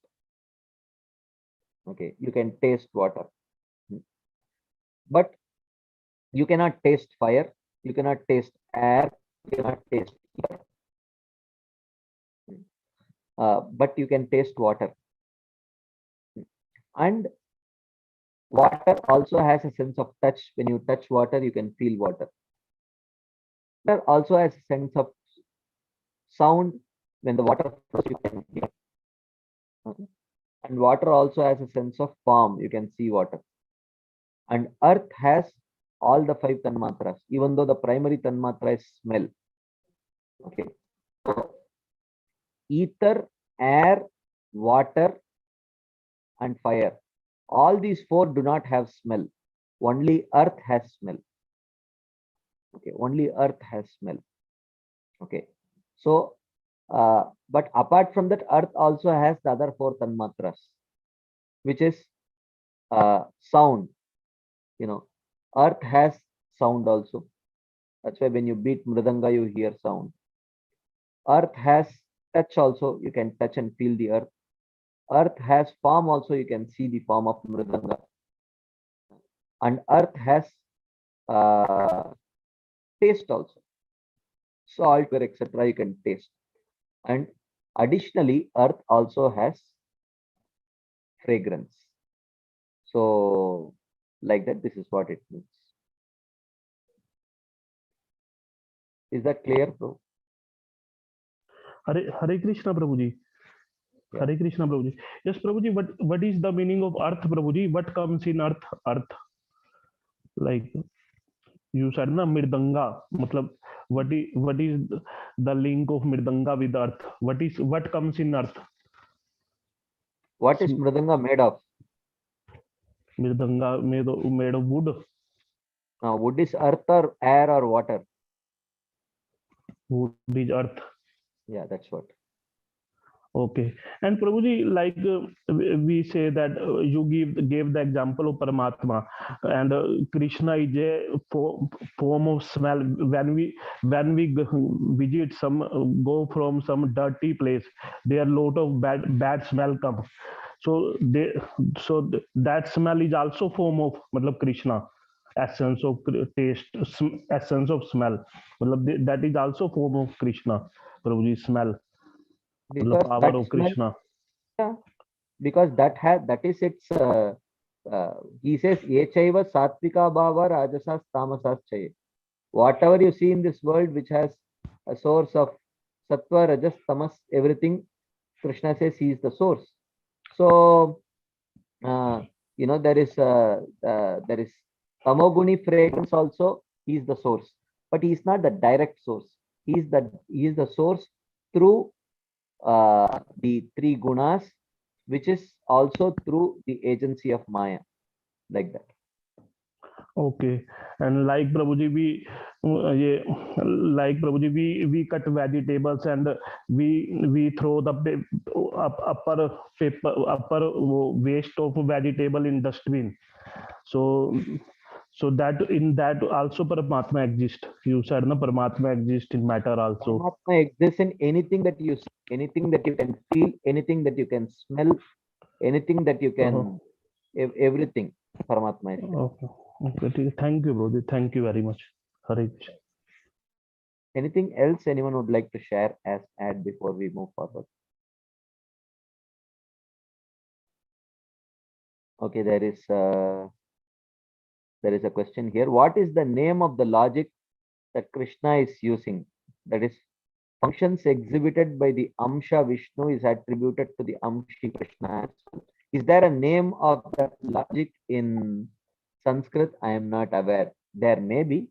Okay, you can taste water, but you cannot taste fire, you cannot taste air, you cannot taste air, but you can taste water. And water also has a sense of touch. When you touch water, you can feel water. Water also has a sense of sound. When the water flows, you can hear. Okay. And water also has a sense of form. You can see water. And earth has all the five tanmatras, even though the primary tanmatra is smell. Okay. So ether, air, water, and fire. All these four do not have smell. Only earth has smell. Okay. Only earth has smell. Okay. So, but apart from that, earth also has the other four tanmatras, which is sound. You know, earth has sound also. That's why when you beat mridanga, you hear sound. Earth has touch also. You can touch and feel the earth. Earth has form also. You can see the form of mridanga. and earth has taste also. Salt, etc. you can taste. And additionally, earth also has fragrance. So like that, this is what it means. Is that clear, bro? Hare Krishna, Prabhuji. Yeah. Hare Krishna, Prabhuji. Yes, Prabhuji. What is the meaning of earth, Prabhuji? What comes in earth? Earth, like you said, na mirdanga. Matlab, what is the link of mirdanga with earth? What comes in earth? What is mridanga made of? Mirdanga made of wood. Now, wood is earth or air or water? Wood is earth. Yeah, that's what. Okay. And Prabhuji, like we say that you gave the example of Paramatma, and Krishna is a form of smell. When we visit some go from some dirty place, there are lot of bad smell come. So that smell is also form of matlab Krishna, essence of taste, essence of smell. Matlab that is also form of Krishna. Prabhuji, smell. The Because power that of smell, Krishna. yeah, because that is its he says yechaiva satvika bhava rajasas tamasas chaye. Whatever you see in this world which has a source of sattva, rajas, tamas, everything, Krishna says he is the source. So there is tamoguni fragrance also. He is the source, but he is not the direct source. He is the source through the three gunas, which is also through the agency of Maya, like that. Okay, and like Prabhuji, yeah, like Prabhuji, we cut vegetables and we throw the upper waste of vegetable in dustbin. So that in that also Paramatma exists. You said na Paramatma exists in matter also. Paramatma exists in anything that you see, anything that you can feel, anything that you can smell, anything that you can, everything. Paramatma is there. Okay. Okay. Thank you, Prabhuji. Thank you very much. Hare Krishna. Anything else anyone would like to share as add before we move forward? Okay, there is a question here. What is the name of the logic that Krishna is using? That is, functions exhibited by the Amsha Vishnu is attributed to the Amshi Krishna. Is there a name of that logic in Sanskrit? I am not aware. There may be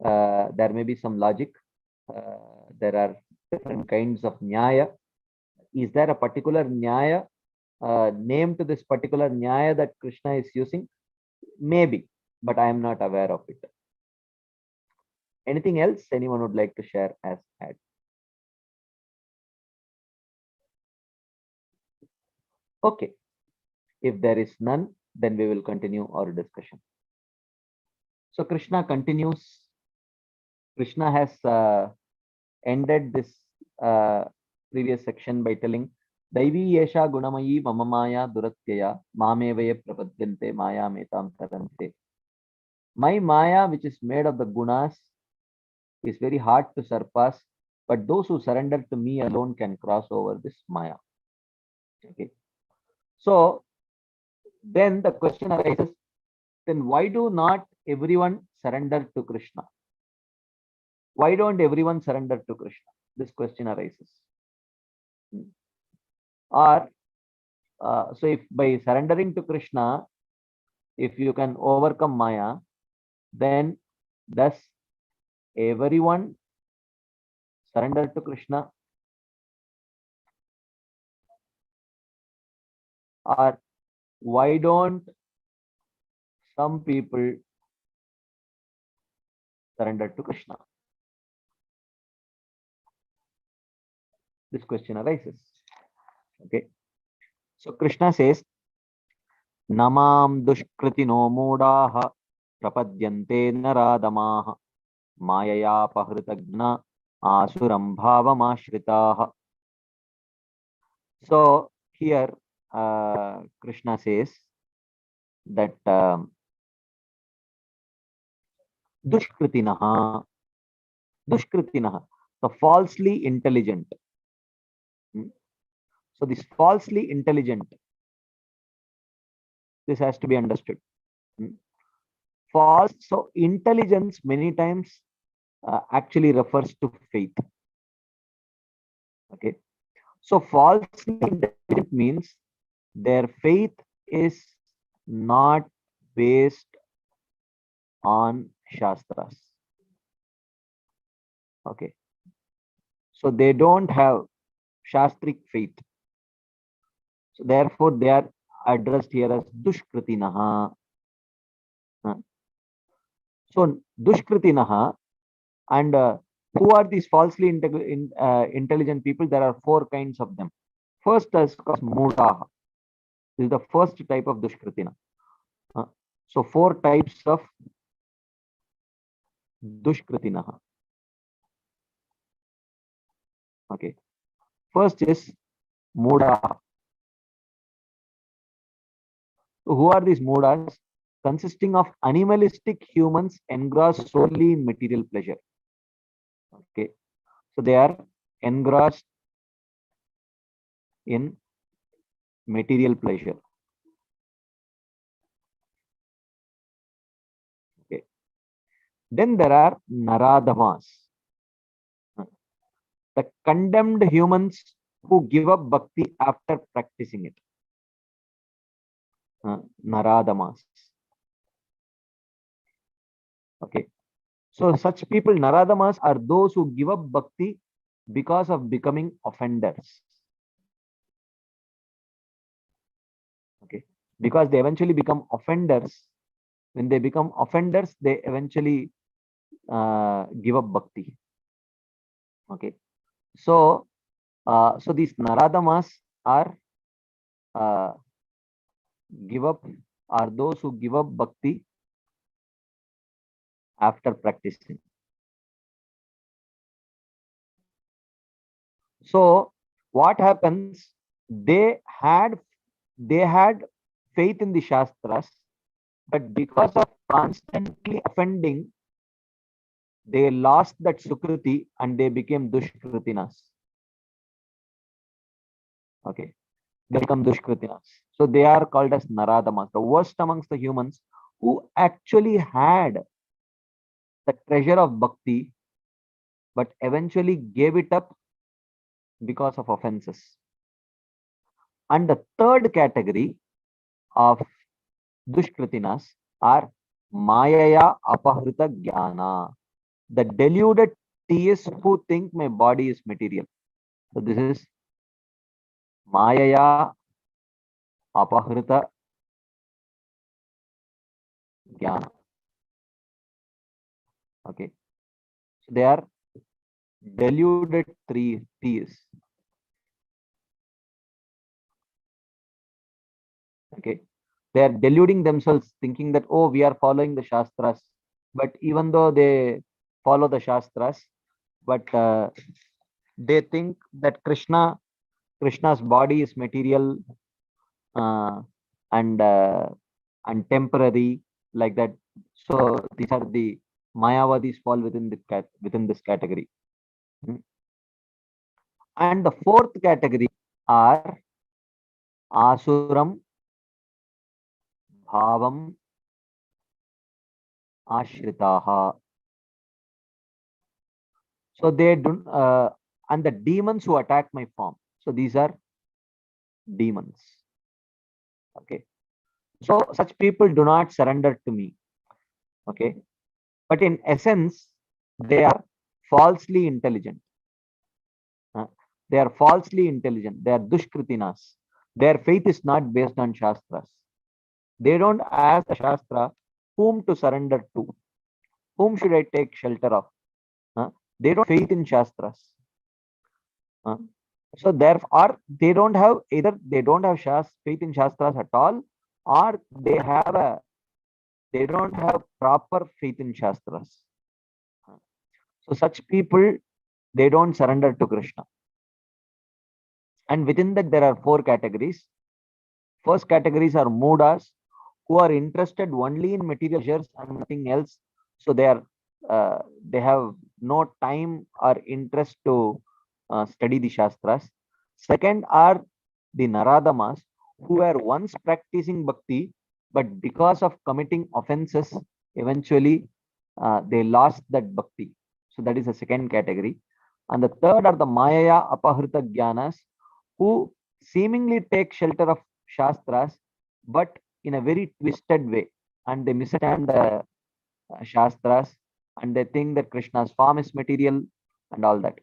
some logic. There are different kinds of nyaya. Is there a particular nyaya name to this particular nyaya that Krishna is using? Maybe, but I am not aware of it. Anything else anyone would like to share as add? Okay. If there is none, then we will continue our discussion. So Krishna continues. Krishna has ended this previous section by telling Daivi Yesha Gunamayi Mamamaya Duratyaya Mamevaya Prapadyante Maya Metam Tarante. My Maya, which is made of the gunas, is very hard to surpass, but those who surrender to me alone can cross over this Maya. Okay. So then the question arises, then why do not everyone surrender to Krishna? Why don't everyone surrender to Krishna? This question arises. Or so if by surrendering to Krishna, if you can overcome Maya, then does everyone surrender to Krishna? Or why don't some people surrender to Krishna? This question arises. Okay. So Krishna says, Namam dushkritino moodaha prapadyante naradamaha mayaya pahritagna asuram bhavamashritaha. So here Krishna says that Dushkritinaha. Dushkritinaha, the falsely intelligent. So this falsely intelligent, this has to be understood. False, so intelligence many times actually refers to faith. Okay, so falsely intelligent means their faith is not based on Shastras. Okay, so they don't have Shastric faith. So therefore, they are addressed here as Dushkritinaha. So Dushkritinaha, and who are these falsely intelligent people? There are four kinds of them. First is called Mudaha. This is the first type of Dushkritina. So four types of Dushkritinaha. Okay. First is Mudaha. So who are these Mudas? Consisting of animalistic humans engrossed solely in material pleasure. Okay. So they are engrossed in material pleasure. Okay. Then there are Naradamas, the condemned humans who give up bhakti after practicing it. Naradamas. Okay. So such people, Naradamas, are those who give up bhakti because of becoming offenders. Okay. Because they eventually become offenders. When they become offenders, they eventually give up bhakti. Okay. So, so these Naradamas are are those who give up bhakti after practicing. So what happens? They had faith in the Shastras, but because of constantly offending, they lost that Sukriti and they became Dushkritinas. Okay, they become Dushkritinas. So they are called as Naradamas, the worst amongst the humans who actually had the treasure of bhakti, but eventually gave it up because of offenses. And the third category of Dushkritinas are Mayaya Apahrita Jnana, the deluded theists who think my body is material. So this is Mayaya Apahrita Jnana. Okay. So they are deluded theists. Okay. They are deluding themselves, thinking that, oh, we are following the Shastras. But even though they follow the Shastras, but they think that Krishna's body is material uh, and temporary, like that. So these are the Mayavadis fall within this category. And the fourth category are Asuram Bhavam Ashritaha. So they do, and the demons who attack my form. So these are demons. Okay. So such people do not surrender to me. Okay. But in essence, they are falsely intelligent. They are falsely intelligent. They are Dushkritinas. Their faith is not based on Shastras. They don't ask the Shastra whom to surrender to. Whom should I take shelter of? They don't faith in Shastras. So therefore, they don't have either they don't have faith in Shastras at all, or they don't have proper faith in Shastras. So such people, they don't surrender to Krishna. And within that, there are four categories. First categories are Mudas, who are interested only in material pleasures and nothing else. So they are they have no time or interest to study the Shastras. Second are the Naradamas, who were once practicing bhakti, but because of committing offenses, eventually they lost that bhakti. So that is the second category. And the third are the Mayaya Apahrita Jnanas, who seemingly take shelter of Shastras, but in a very twisted way, and they misunderstand the Shastras, and they think that Krishna's form is material and all that.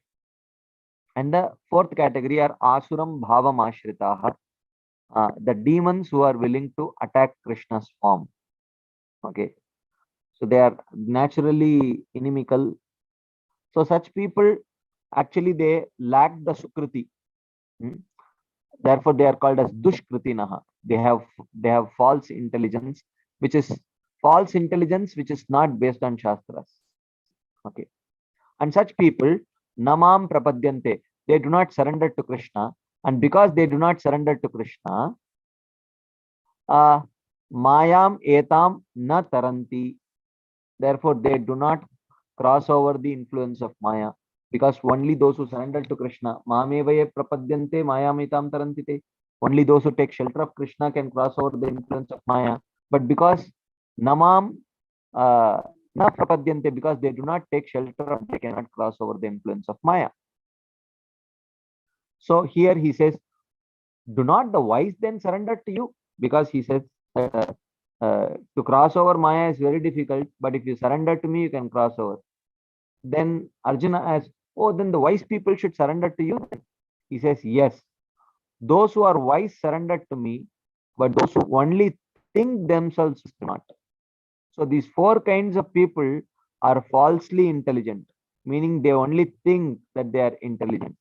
And the fourth category are Asuram Bhavam Ashritaha, the demons who are willing to attack Krishna's form. Okay, so they are naturally inimical. So such people actually they lack the Sukriti. Therefore, they are called as Dushkritinaha. They have false intelligence, which is which is not based on Shastras. Okay. And such people, Namam Prapadyante, they do not surrender to Krishna. And because they do not surrender to Krishna, Mayam Etam Na Taranti. Therefore, they do not cross over the influence of Maya. Because only those who surrender to Krishna, Mamevaye Prapadyante Mayam Etam Tarantite. Only those who take shelter of Krishna can cross over the influence of Maya. But because Namam Na Prapadyante, because they do not take shelter, they cannot cross over the influence of Maya. So here he says, do not the wise then surrender to you? Because he says that to cross over Maya is very difficult, but if you surrender to me, you can cross over. Then Arjuna asks, oh, then the wise people should surrender to you. He says, yes, those who are wise surrender to me, but those who only think themselves do not. So these four kinds of people are falsely intelligent, meaning they only think that they are intelligent.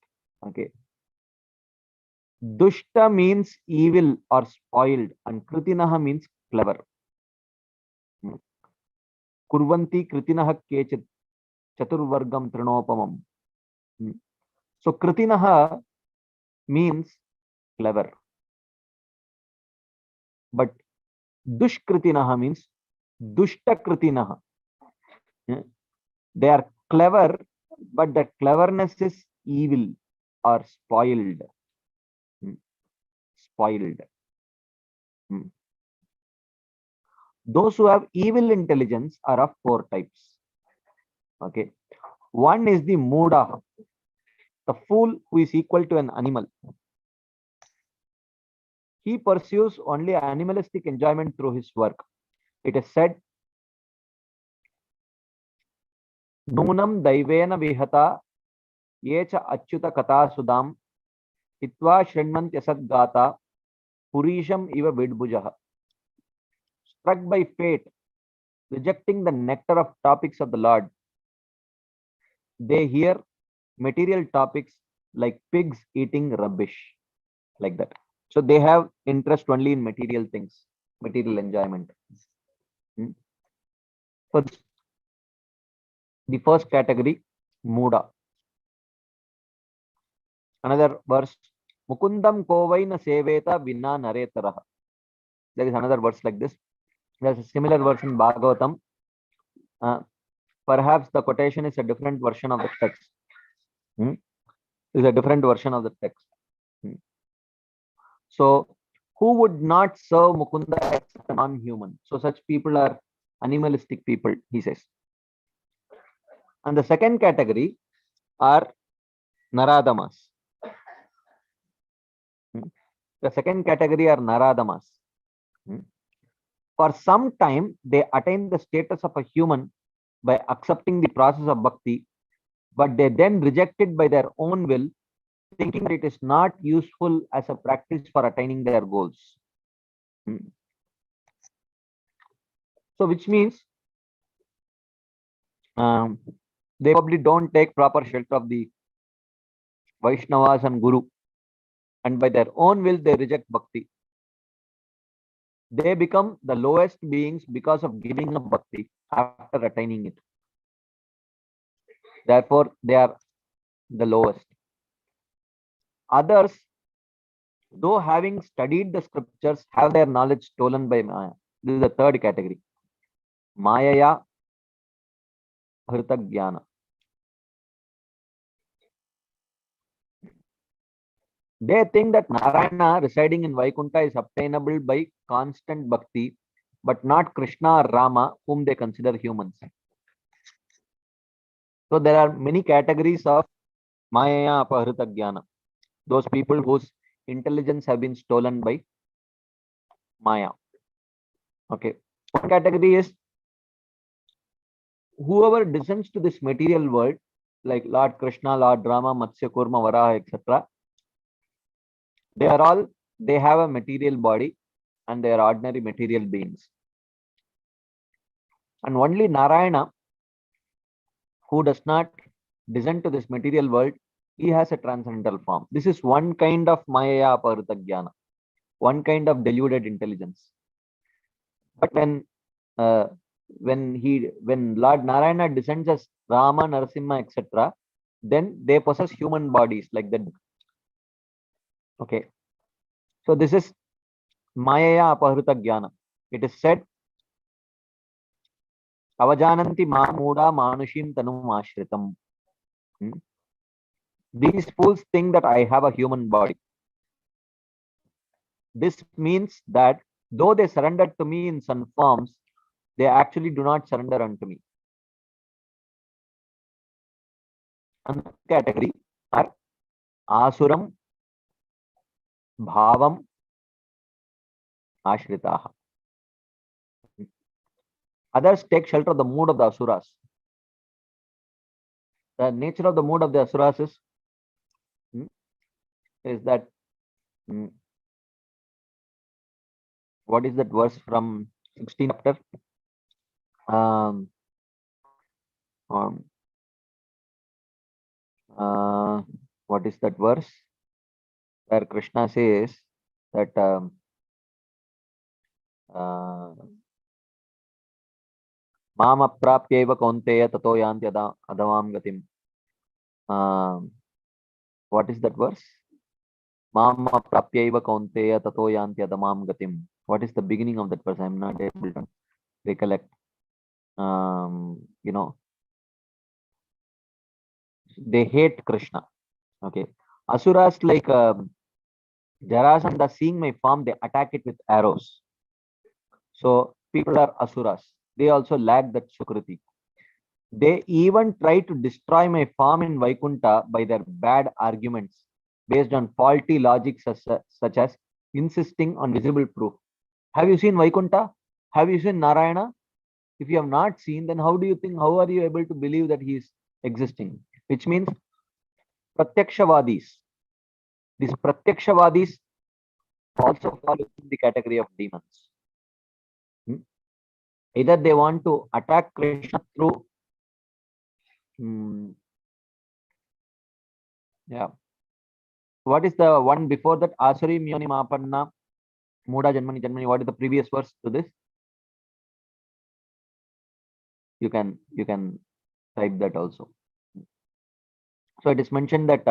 Okay. Dushta means evil or spoiled, and Kritinaha means clever. Kurvanti Kritinaha kechit chaturvargam trinopamam. So Kritinaha means clever, but Dushkritinaha means Dushta Kritinaha. They are clever, but the cleverness is evil or spoiled. Spoiled. Those who have evil intelligence are of four types. Okay. One is the Muda, the fool who is equal to an animal. He pursues only animalistic enjoyment through his work. It is said, Nunam Daivena Vihata Yecha Achyuta Kata Sudam Hitva Shrinmant Yasad Gata Purisham Iva Vidbujaha. Struck by fate, rejecting the nectar of topics of the Lord, they hear material topics like pigs eating rubbish, like that. So they have interest only in material things, material enjoyment. So the first category, Muda. Another verse, Mukundam Kovaina Seveta Vina Naretaraha. There is another verse like this. There's a similar verse in Bhagavatam. Perhaps the quotation is a different version of the text. Is a different version of the text. So, who would not serve Mukunda as a non-human? So, such people are animalistic people, he says. And the second category are Naradamas. The second category are Naradamas. For some time, they attain the status of a human by accepting the process of bhakti, but they then reject it by their own will, thinking that it is not useful as a practice for attaining their goals. So, which means they probably don't take proper shelter of the Vaishnavas and Guru, and by their own will they reject bhakti. They become the lowest beings because of giving up bhakti after attaining it. Therefore, they are the lowest. Others, though having studied the scriptures, have their knowledge stolen by Maya. This is the third category. Mayaya Apahritaggyana. They think that Narayana residing in Vaikuntha is obtainable by constant bhakti, but not Krishna or Rama, whom they consider humans. So there are many categories of Maya Apahritaggyana. Those people whose intelligence have been stolen by Maya. Okay. One category is whoever descends to this material world, like Lord Krishna, Lord Rama, Matsya, Kurma, Varaha, etc. They have a material body and they are ordinary material beings. And only Narayana, who does not descend to this material world, he has a transcendental form. This is one kind of Maya Apahritaggyana, one kind of deluded intelligence. But when Lord Narayana descends as Rama, Narasimha, etc., then they possess human bodies like that. Okay. So this is Maya Apahritaggyana. It is said, Avajananti ma muda manushim tanum ashritam. These fools think that I have a human body. This means that though they surrendered to me in some forms, they actually do not surrender unto me. Another category are Asuram, Bhavam, Ashritaha. Others take shelter of the mood of the Asuras. The nature of the mood of the Asuras is that what is that verse from 16th chapter? What is that verse where Krishna says that Mam aprapyeva kaunteya tato yanti adamam gatim. What is that verse? Mam aprapyeva kaunteya tato yanti adamam gatim. What is the beginning of that verse? I am not able to recollect. They hate Krishna. Okay. Asuras like Jarasandha, seeing my form, they attack it with arrows. So people are Asuras. They also lack that Sukriti. They even try to destroy my form in Vaikuntha by their bad arguments based on faulty logic such as insisting on visible proof. Have you seen Vaikuntha? Have you seen Narayana? If you have not seen, then how are you able to believe that he is existing? Which means Pratyakshavadis. These Pratyakshavadis also fall in the category of demons. Either they want to attack Krishna through what is the one before that? Asuri Myoni Mapanna Muda Janmani. What is the previous verse to this? You can type that also. So it is mentioned that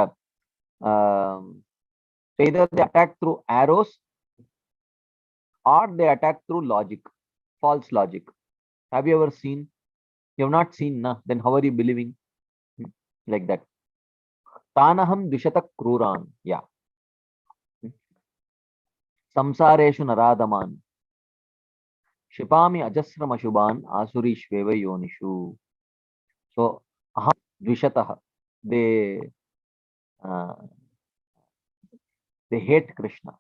either they attack through arrows or they attack through logic, false logic. Have you ever seen? You have not seen, na? Then how are you believing? Like that. Tanaham Dishata Kruran. Yeah. Samsareshu Naradaman. Shipami Ajasrama Shubhan Asuri Shveva Yonishu. So aham Dvishataha. They hate Krishna.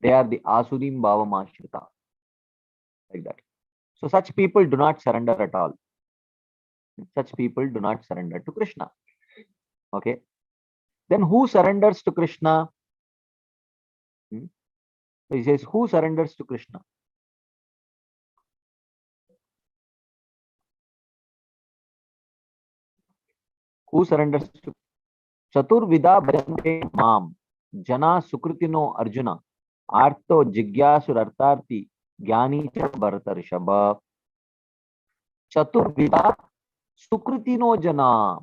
They are the Asurim Bhava Mashrita. Like that. So such people do not surrender at all. Such people do not surrender to Krishna. Okay. Then who surrenders to Krishna? He says, who surrenders to Krishna? Who surrenders to Chaturvida Bhajante Mam Jana Sukritino Arjuna Arto Jigyasur Artarti Jnani Bharata Rishabha. Chaturvida Sukritino Jana.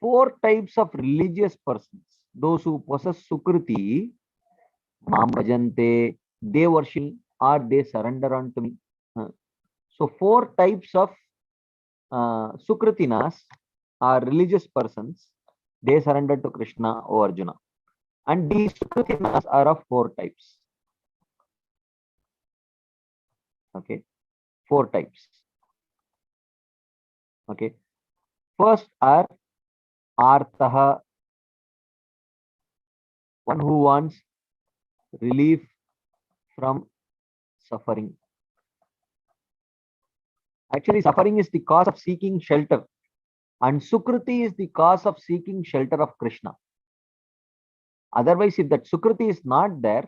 4 types of religious persons. Those who possess Sukriti, Mam Bhajante, they worship or they surrender unto me. So 4 types of Sukritinas are religious persons. They surrender to Krishna, O Arjuna. And these Sukritinas are of four types. Okay, four types. Okay, first are Artaha, one who wants relief from suffering. Actually, suffering is the cause of seeking shelter, and Sukriti is the cause of seeking shelter of Krishna. Otherwise, if that Sukriti is not there,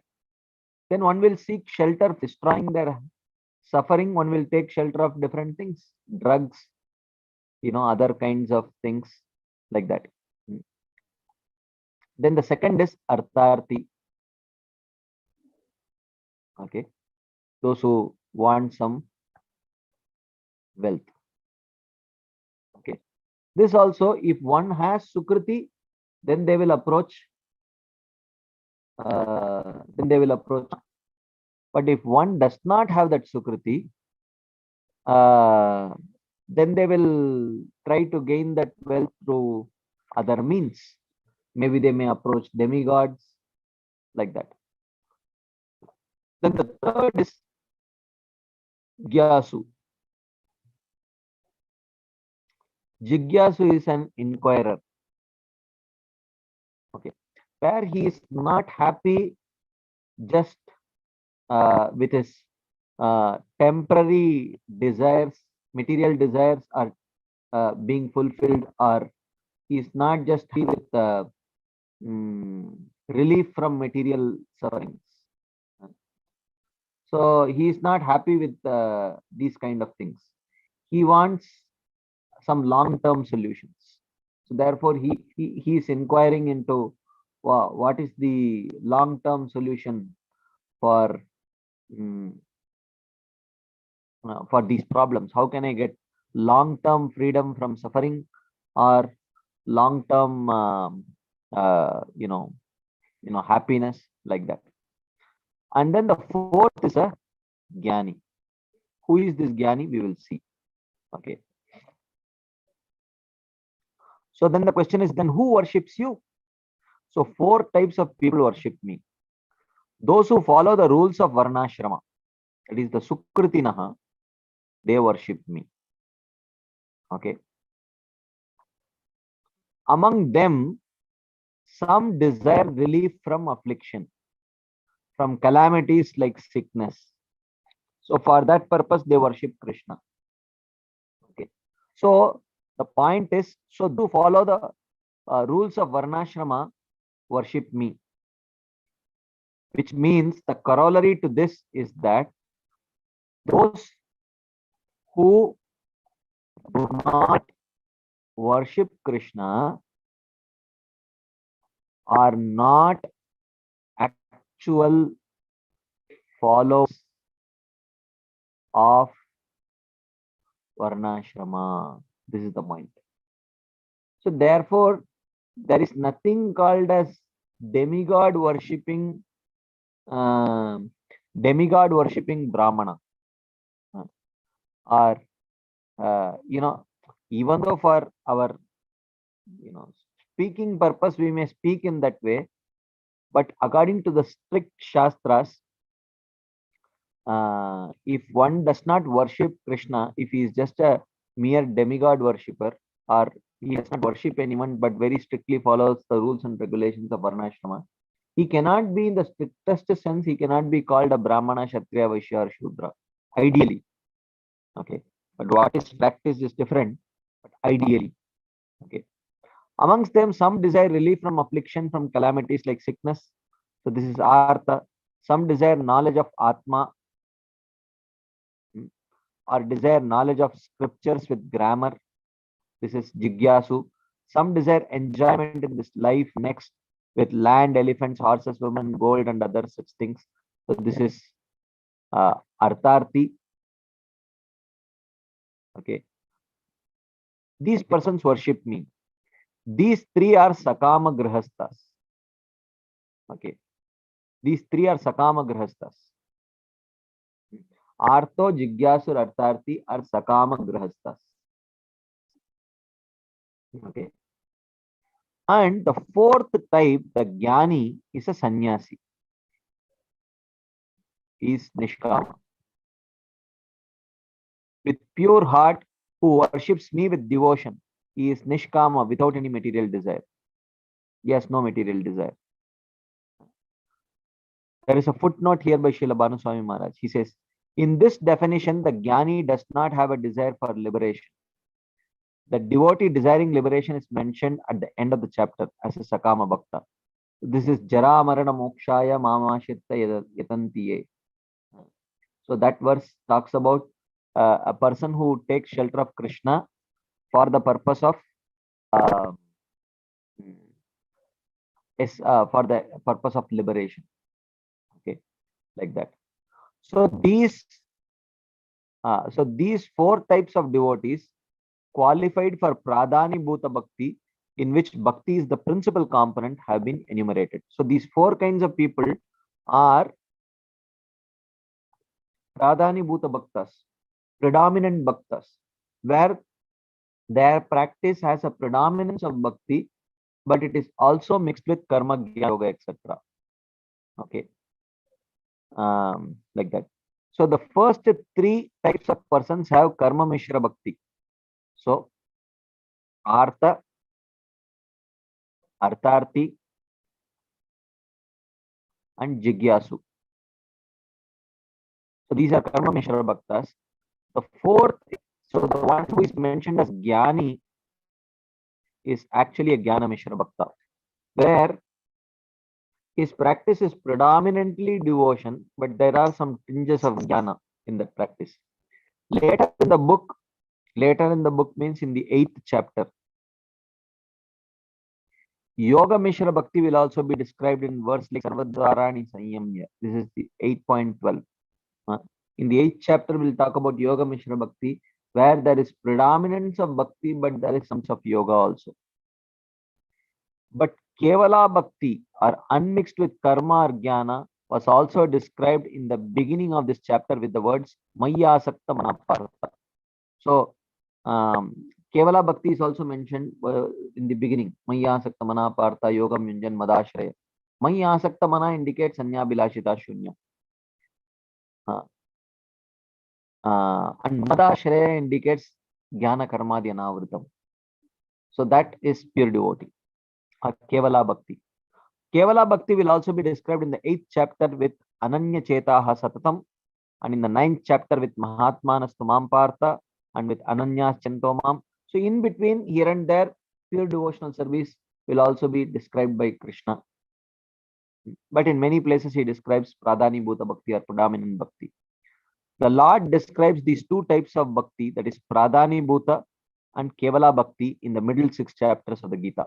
then one will seek shelter, destroying their suffering. One will take shelter of different things, drugs, other kinds of things like that. Then the second is Artharthi. Okay, those who want some wealth. Okay, this also, if one has Sukriti, then they will approach. But if one does not have that Sukriti, then they will try to gain that wealth through other means. Maybe they may approach demigods, like that. Then the third is Jigyasu. Jigyasu is an inquirer. Okay, where he is not happy just with his temporary desires, material desires are being fulfilled, or he is not just with relief from material sufferings. So he is not happy with these kind of things. He wants some long-term solutions. So therefore, he is inquiring into what is the long-term solution for these problems. How can I get long-term freedom from suffering, or long-term happiness, like that. And then the fourth is a Jnani. Who is this Jnani? We will see. Okay. So then the question is, then who worships you? So four types of people worship me. Those who follow the rules of Varnashrama, it is the Sukritinaha, they worship me. Okay. Among them, some desire relief from affliction, from calamities like sickness. So for that purpose, they worship Krishna. Okay. So the point is, so to follow the rules of Varnashrama, worship me. Which means the corollary to this is that those who do not worship Krishna are not actual followers of Varnashrama. This is the point. So therefore, there is nothing called as demigod worshipping Brahmana, or even though for our speaking purpose we may speak in that way, but according to the strict shastras, if one does not worship Krishna, if he is just a mere demigod worshipper, or he does not worship anyone but very strictly follows the rules and regulations of Varnashrama, he cannot be, in the strictest sense, he cannot be called a Brahmana, Kshatriya, Vaishya, or Shudra, ideally. Okay, but what is practiced is different, but ideally. Okay, amongst them, some desire relief from affliction, from calamities like sickness. So this is Artha. Some desire knowledge of Atma, or desire knowledge of scriptures with grammar. This is Jigyasu. Some desire enjoyment in this life next, with land, elephants, horses, women, gold, and other such things. So this is Artharthi. Okay. These persons worship me. These three are Sakama Grihasthas. Okay. These three are Sakama Grihasthas. Artho, Jigyasur, Artharthi are Sakama Grihasthas. Okay. And the fourth type, the Jnani, is a sannyasi. He is Nishkama. With pure heart, who worships me with devotion. He is Nishkama without any material desire. He has no material desire. There is a footnote here by Srila Bhanuswami Maharaj. He says, in this definition, the Jnani does not have a desire for liberation. The devotee desiring liberation is mentioned at the end of the chapter as a Sakama Bhakta. This is Jara Marana Mokshaya Mamashita Yatantiye. So that verse talks about a person who takes shelter of Krishna for the purpose of uh, for the purpose of liberation. Okay, like that. So these four types of devotees qualified for Pradhani Bhuta Bhakti, in which Bhakti is the principal component, have been enumerated. So these four kinds of people are Pradhani Bhuta Bhaktas, predominant Bhaktas, where their practice has a predominance of Bhakti, but it is also mixed with Karma, Jnana, Yoga, etc. Okay, like that. So the first three types of persons have Karma Mishra Bhakti. So Artha, Artharthi, and Jigyasu. So these are Karma Mishra Bhaktas. The fourth, so the one who is mentioned as Jnani is actually a Jnana Mishra Bhakta, where his practice is predominantly devotion, but there are some tinges of Jnana in that practice. Later in the book means in the 8th chapter, Yoga Mishra Bhakti will also be described in verse like Sarvadvarani Sanyamya. This is the 8.12. In the 8th chapter, we'll talk about Yoga Mishra Bhakti, where there is predominance of Bhakti, but there is some of Yoga also. But Kevala Bhakti, or unmixed with Karma or Jnana, was also described in the beginning of this chapter with the words Maya Sakta Manapartha. So, Kevala Bhakti is also mentioned in the beginning. Maya Sakta Manapartha Yogam Yunjan Madashraya. Maya Sakta Mana indicates Sanya Bilashita Shunya. And Madashraya indicates Jnana Karma Dhyanavritam. So that is pure devotee. Kevala Bhakti. Kevala Bhakti will also be described in the 8th chapter with Ananya Chetaha Satatam, and in the 9th chapter with Mahatmanastu Mampartha and with Ananya Chantomam. So in between, here and there, pure devotional service will also be described by Krishna. But in many places, he describes Pradhani Bhuta Bhakti or predominant Bhakti. The Lord describes these two types of Bhakti, that is Pradhani Bhuta and Kevala Bhakti, in the middle 6 chapters of the Gita.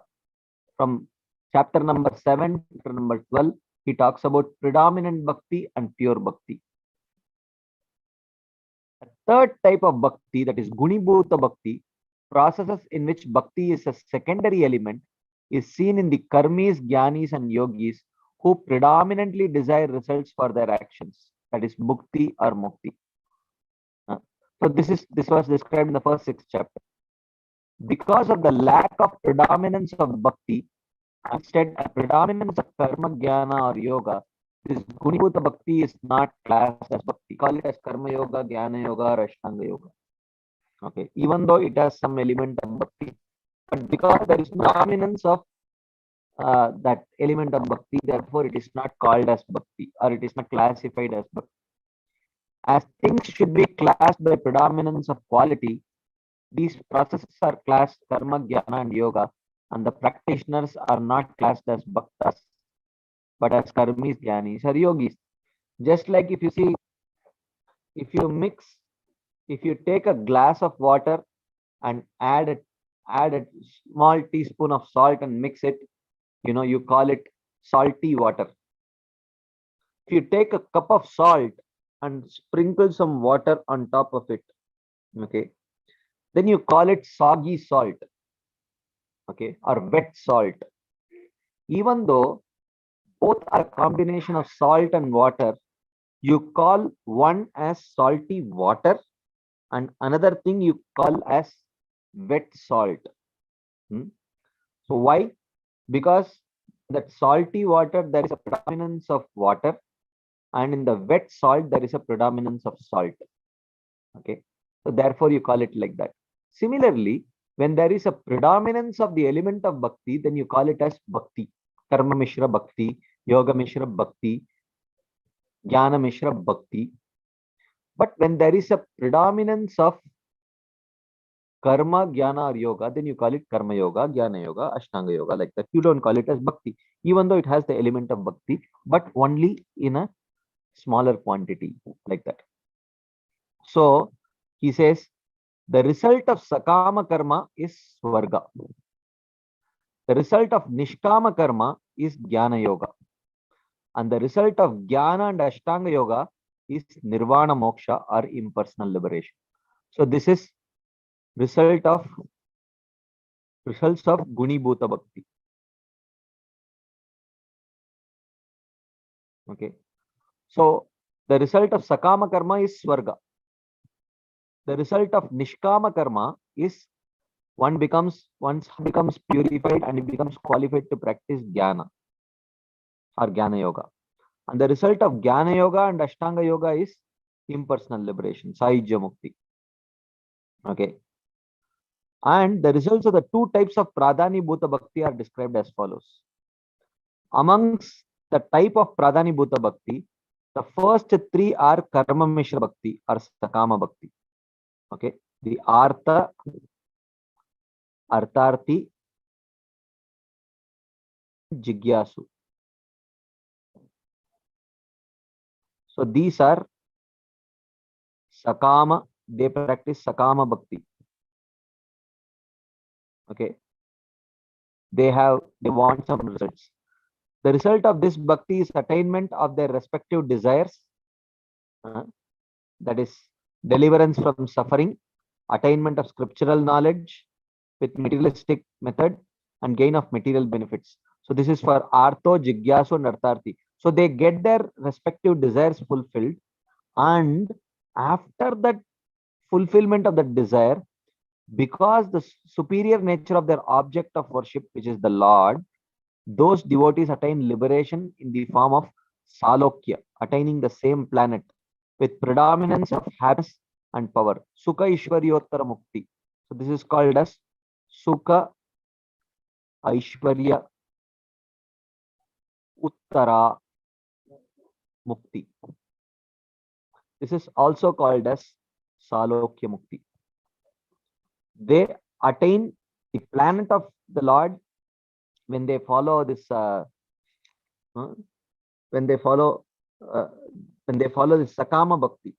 From chapter number 7 to chapter number 12, he talks about predominant Bhakti and pure Bhakti. The third type of Bhakti, that is Gunibhuta Bhakti, processes in which Bhakti is a secondary element, is seen in the Karmis, Jnanis and Yogis who predominantly desire results for their actions, that is Bhukti or Mukti. So this was described in the first 6 chapters. Because of the lack of predominance of Bhakti, instead a predominance of Karma, Jnana or Yoga, this Gunibhuta Bhakti is not classed as Bhakti. Call it as Karma Yoga, Jnana Yoga or Ashtanga Yoga. Okay, even though it has some element of Bhakti, but because there is no dominance of that element of Bhakti, therefore it is not called as Bhakti, or it is not classified as Bhakti. As things should be classed by predominance of quality, these processes are classed Karma, Jnana and Yoga, and the practitioners are not classed as Bhaktas, but as Karmis, Jnanis or Yogis. Just like if you see, if you take a glass of water and add a small teaspoon of salt and mix it, you call it salty water. If you take a cup of salt and sprinkle some water on top of it, okay, then you call it soggy salt, okay, or wet salt. Even though both are a combination of salt and water, you call one as salty water and another thing you call as wet salt. Hmm? So why? Because that salty water, there is a predominance of water, and in the wet salt, there is a predominance of salt. Okay. So therefore, you call it like that. Similarly, when there is a predominance of the element of bhakti, then you call it as bhakti. Karma Mishra Bhakti, Yoga Mishra Bhakti, Jnana Mishra Bhakti. But when there is a predominance of karma, jnana, or yoga, then you call it karma yoga, jnana yoga, ashtanga yoga, like that. You don't call it as bhakti, even though it has the element of bhakti, but only in a smaller quantity, like that. So he says the result of sakama karma is swarga. The result of nishkama karma is jnana yoga. And the result of jnana and ashtanga yoga is nirvana moksha or impersonal liberation. So this is result of results of Gunibhuta Bhakti. Okay. So the result of Sakama Karma is Swarga. The result of Nishkama Karma is one becomes purified and it becomes qualified to practice Jnana or Jnana Yoga. And the result of Jnana Yoga and Ashtanga Yoga is impersonal liberation, Saijya Mukti. Okay. And the results of the two types of Pradhani Bhuta Bhakti are described as follows. Amongst the type of Pradhani Bhuta Bhakti, the first three are Karma Mishra Bhakti or Sakama Bhakti. Okay. The Artha, Artharthi, Jigyasu. So these are Sakama, they practice Sakama Bhakti. Okay. They want some results. The result of this bhakti is attainment of their respective desires. That is deliverance from suffering, attainment of scriptural knowledge with materialistic method, and gain of material benefits. So this is for Artho, Jigyasu, and Artharthi. So they get their respective desires fulfilled, and after that fulfillment of that desire, because the superior nature of their object of worship, which is the Lord, those devotees attain liberation in the form of Salokya, attaining the same planet with predominance of happiness and power. Sukha Ishwaryottara Mukti. So this is called as Sukha Aishwarya Uttara Mukti. This is also called as Salokya Mukti. They attain the planet of the Lord when they follow this when they follow this Sakama Bhakti.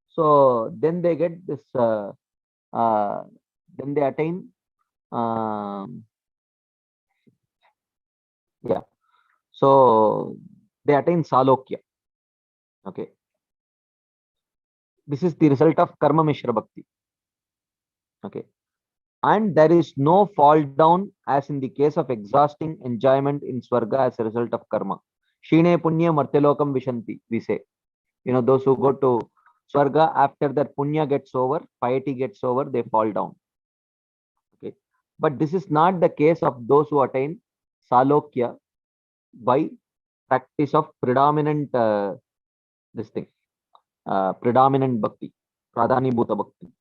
So then they get this then they attain so they attain Salokya. Okay. This is the result of Karma Mishra Bhakti. Okay. And there is no fall down as in the case of exhausting enjoyment in Swarga as a result of karma. Shine Punya Martelokam Vishanti, we say. Those who go to Swarga, after that Punya gets over, piety gets over, they fall down. Okay. But this is not the case of those who attain Salokya by practice of predominant predominant bhakti, Pradhani Bhuta Bhakti.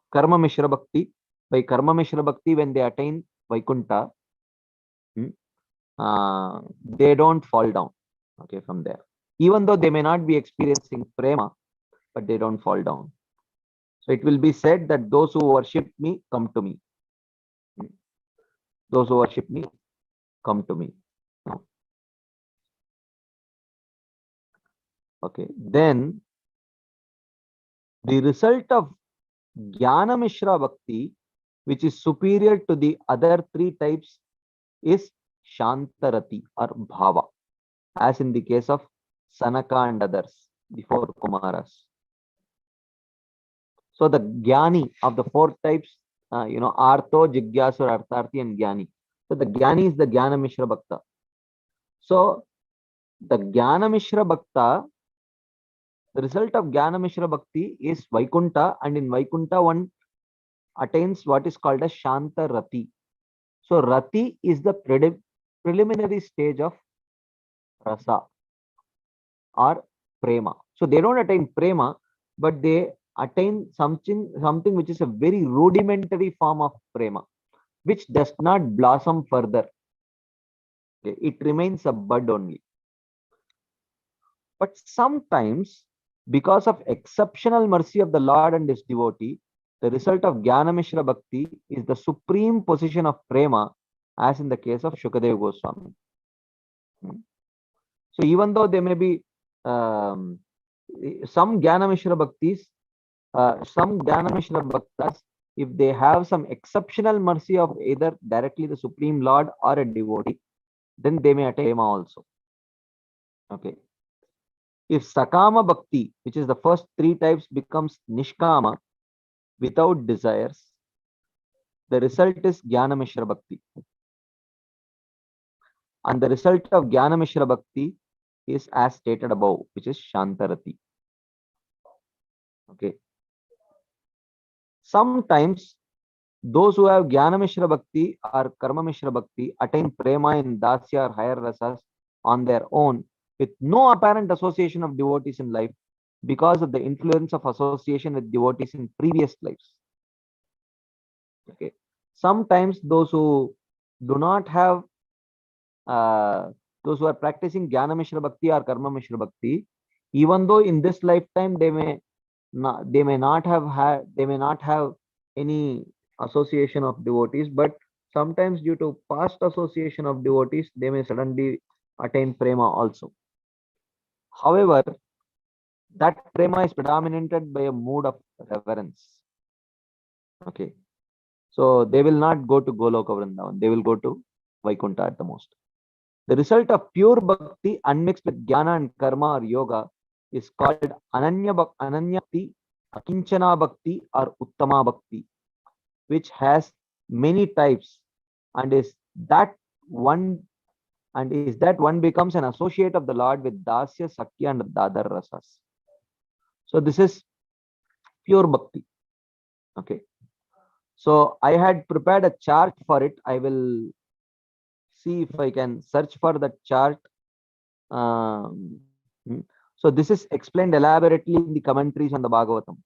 Karma Mishra Bhakti, by Karma Mishra Bhakti, when they attain Vaikuntha, they don't fall down. Okay, from there. Even though they may not be experiencing prema, but they don't fall down. So it will be said that those who worship me come to me. Those who worship me come to me. Okay, then the result of Jnana Mishra Bhakti, which is superior to the other three types, is Shantarati or Bhava, as in the case of Sanaka and others, the four Kumaras. So the Jnani of the four types, Artho, Jigyasu, Artharthi, and Jnani. So the Jnani is the Jnana Mishra Bhakta. So the Jnana Mishra Bhakta, the result of Jnana Mishra Bhakti is Vaikuntha, and in Vaikuntha one attains what is called as Shanta Rati. So Rati is the preliminary stage of rasa or prema. So they don't attain prema, but they attain something which is a very rudimentary form of prema, which does not blossom further. Okay, it remains a bud only. But sometimes, because of exceptional mercy of the Lord and his devotee, the result of Jnana Mishra Bhakti is the supreme position of prema, as in the case of Shukadeva Goswami. So even though there may be some Jnana Mishra Bhaktis, some Jnana Mishra Bhaktas, if they have some exceptional mercy of either directly the Supreme Lord or a devotee, then they may attain prema also. Okay. If Sakama Bhakti, which is the first three types, becomes Nishkama, without desires, the result is Jnana Mishra Bhakti. And the result of Jnana Mishra Bhakti is as stated above, which is Shantarati. Okay. Sometimes those who have Jnana Mishra Bhakti or Karma Mishra Bhakti attain prema in Dasya or higher rasas on their own with no apparent association of devotees in life because of the influence of association with devotees in previous lives. Okay. Sometimes those who do not have, those who are practicing Jnana Mishra Bhakti or Karma Mishra Bhakti, even though in this lifetime they may not have any association of devotees, but sometimes due to past association of devotees, they may suddenly attain prema also. However, that prema is predominated by a mood of reverence. Okay. So they will not go to Goloka Vrindavan, they will go to Vaikuntha at the most. The result of pure bhakti unmixed with jnana and karma or yoga is called Ananya Bhakti, Akinchana Bhakti, or Uttama Bhakti, which has many types and is that one becomes an associate of the Lord with Dasya, Sakya, and Dadar Rasas. So this is pure bhakti. Okay. So I had prepared a chart for it. I will see if I can search for the chart. So this is explained elaborately in the commentaries on the Bhagavatam.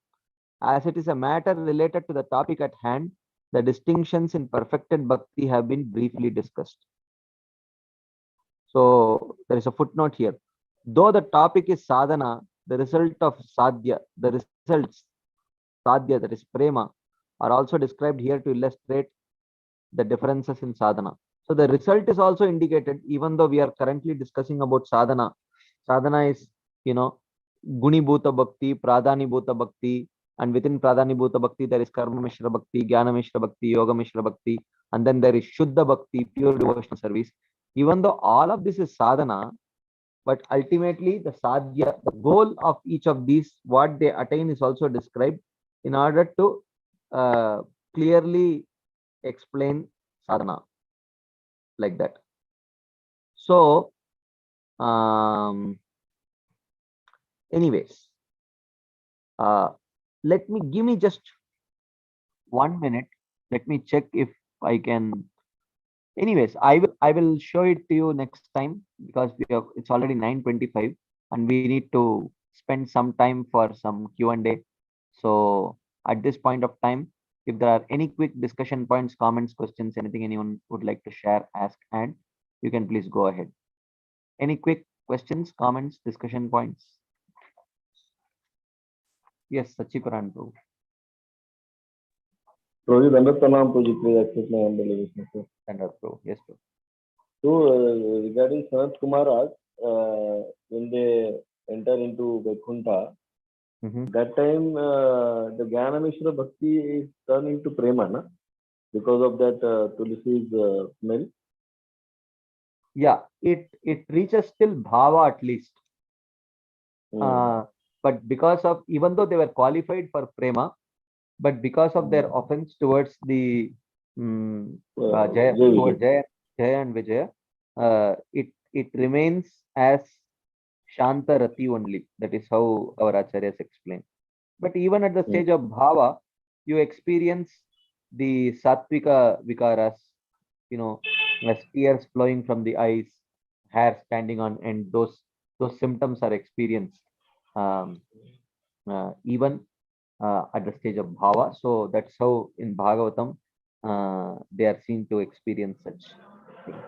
As it is a matter related to the topic at hand, the distinctions in perfected bhakti have been briefly discussed. So there is a footnote here. Though the topic is sadhana, the result of sadhya, the results sadhya, that is prema, are also described here to illustrate the differences in sadhana. So the result is also indicated, even though we are currently discussing about sadhana. Sadhana is, Guni Bhuta Bhakti, Pradhani Bhuta Bhakti, and within Pradhani Bhuta Bhakti, there is Karma Mishra Bhakti, Jnana Mishra Bhakti, Yoga Mishra Bhakti, and then there is Shuddha Bhakti, pure devotional service. Even though all of this is sadhana, but ultimately the sadhya, the goal of each of these, what they attain is also described in order to clearly explain sadhana like that. So anyways, give me just 1 minute. Let me check if I can. Anyways, I will show it to you next time, because it's already 9:25 and we need to spend some time for some Q&A. So at this point of time, if there are any quick discussion points, comments, questions, anything anyone would like to share, ask, and you can please go ahead. Any quick questions, comments, discussion points? Yes, Sachiparan Prabhu. Prabhu, please accept my humble obeisance. Yes, bro. So regarding Sanat Kumaras, when they enter into Vaikuntha, that time the Jnana Mishra Bhakti is turned into Prema, na? Because of that Tulsi's smell. Yeah, it reaches till Bhava at least. But because of, even though they were qualified for Prema, but because of their offense towards the Jaya and Vijaya, it remains as Shanta Rati only. That is how our Acharyas explain. But even at the stage of Bhava, you experience the sattvika vikaras, as tears flowing from the eyes, hair standing on end, those symptoms are experienced even at the stage of bhava. So that's how in Bhagavatam they are seen to experience such things.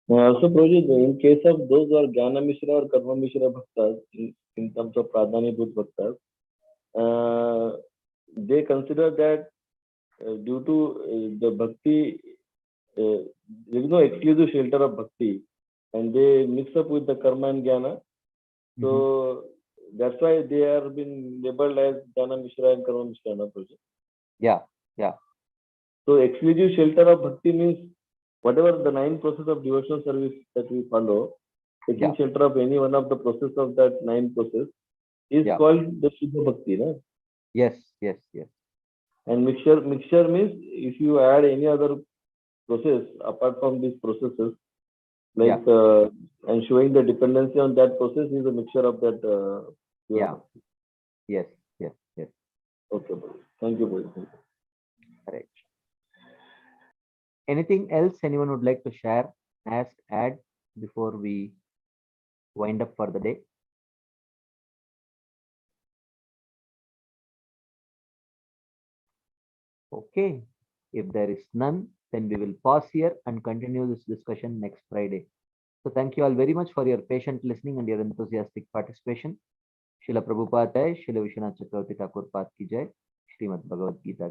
So, Prabhuji, in case of those who are Jnana Mishra or Karma Mishra Bhaktas, in terms of Pradhani Bhut Bhaktas, they consider that due to the Bhakti, there is no exclusive shelter of Bhakti, and they mix up with the Karma and Jnana. So, that's why they are been labeled as Jnana Mishra and Karma Mishra, na, Prabhuji? Yeah. So, exclusive shelter of Bhakti means whatever the 9 process of devotional service that we follow, taking shelter of any one of the process of that 9 process is called the Shuddha Bhakti, na? Yes. And mixture means if you add any other process apart from these processes, like and showing the dependency on that process is a mixture of that. Yes. Okay, boy. Thank you, boy. Correct. Anything else anyone would like to share, ask, add before we wind up for the day? Okay. If there is none, then we will pause here and continue this discussion next Friday. So thank you all very much for your patient listening and your enthusiastic participation. Srila Prabhupada Jai, Srila Vishwanath Chakravarti Thakur Paad ki Jai, Srimad Bhagavad Gita.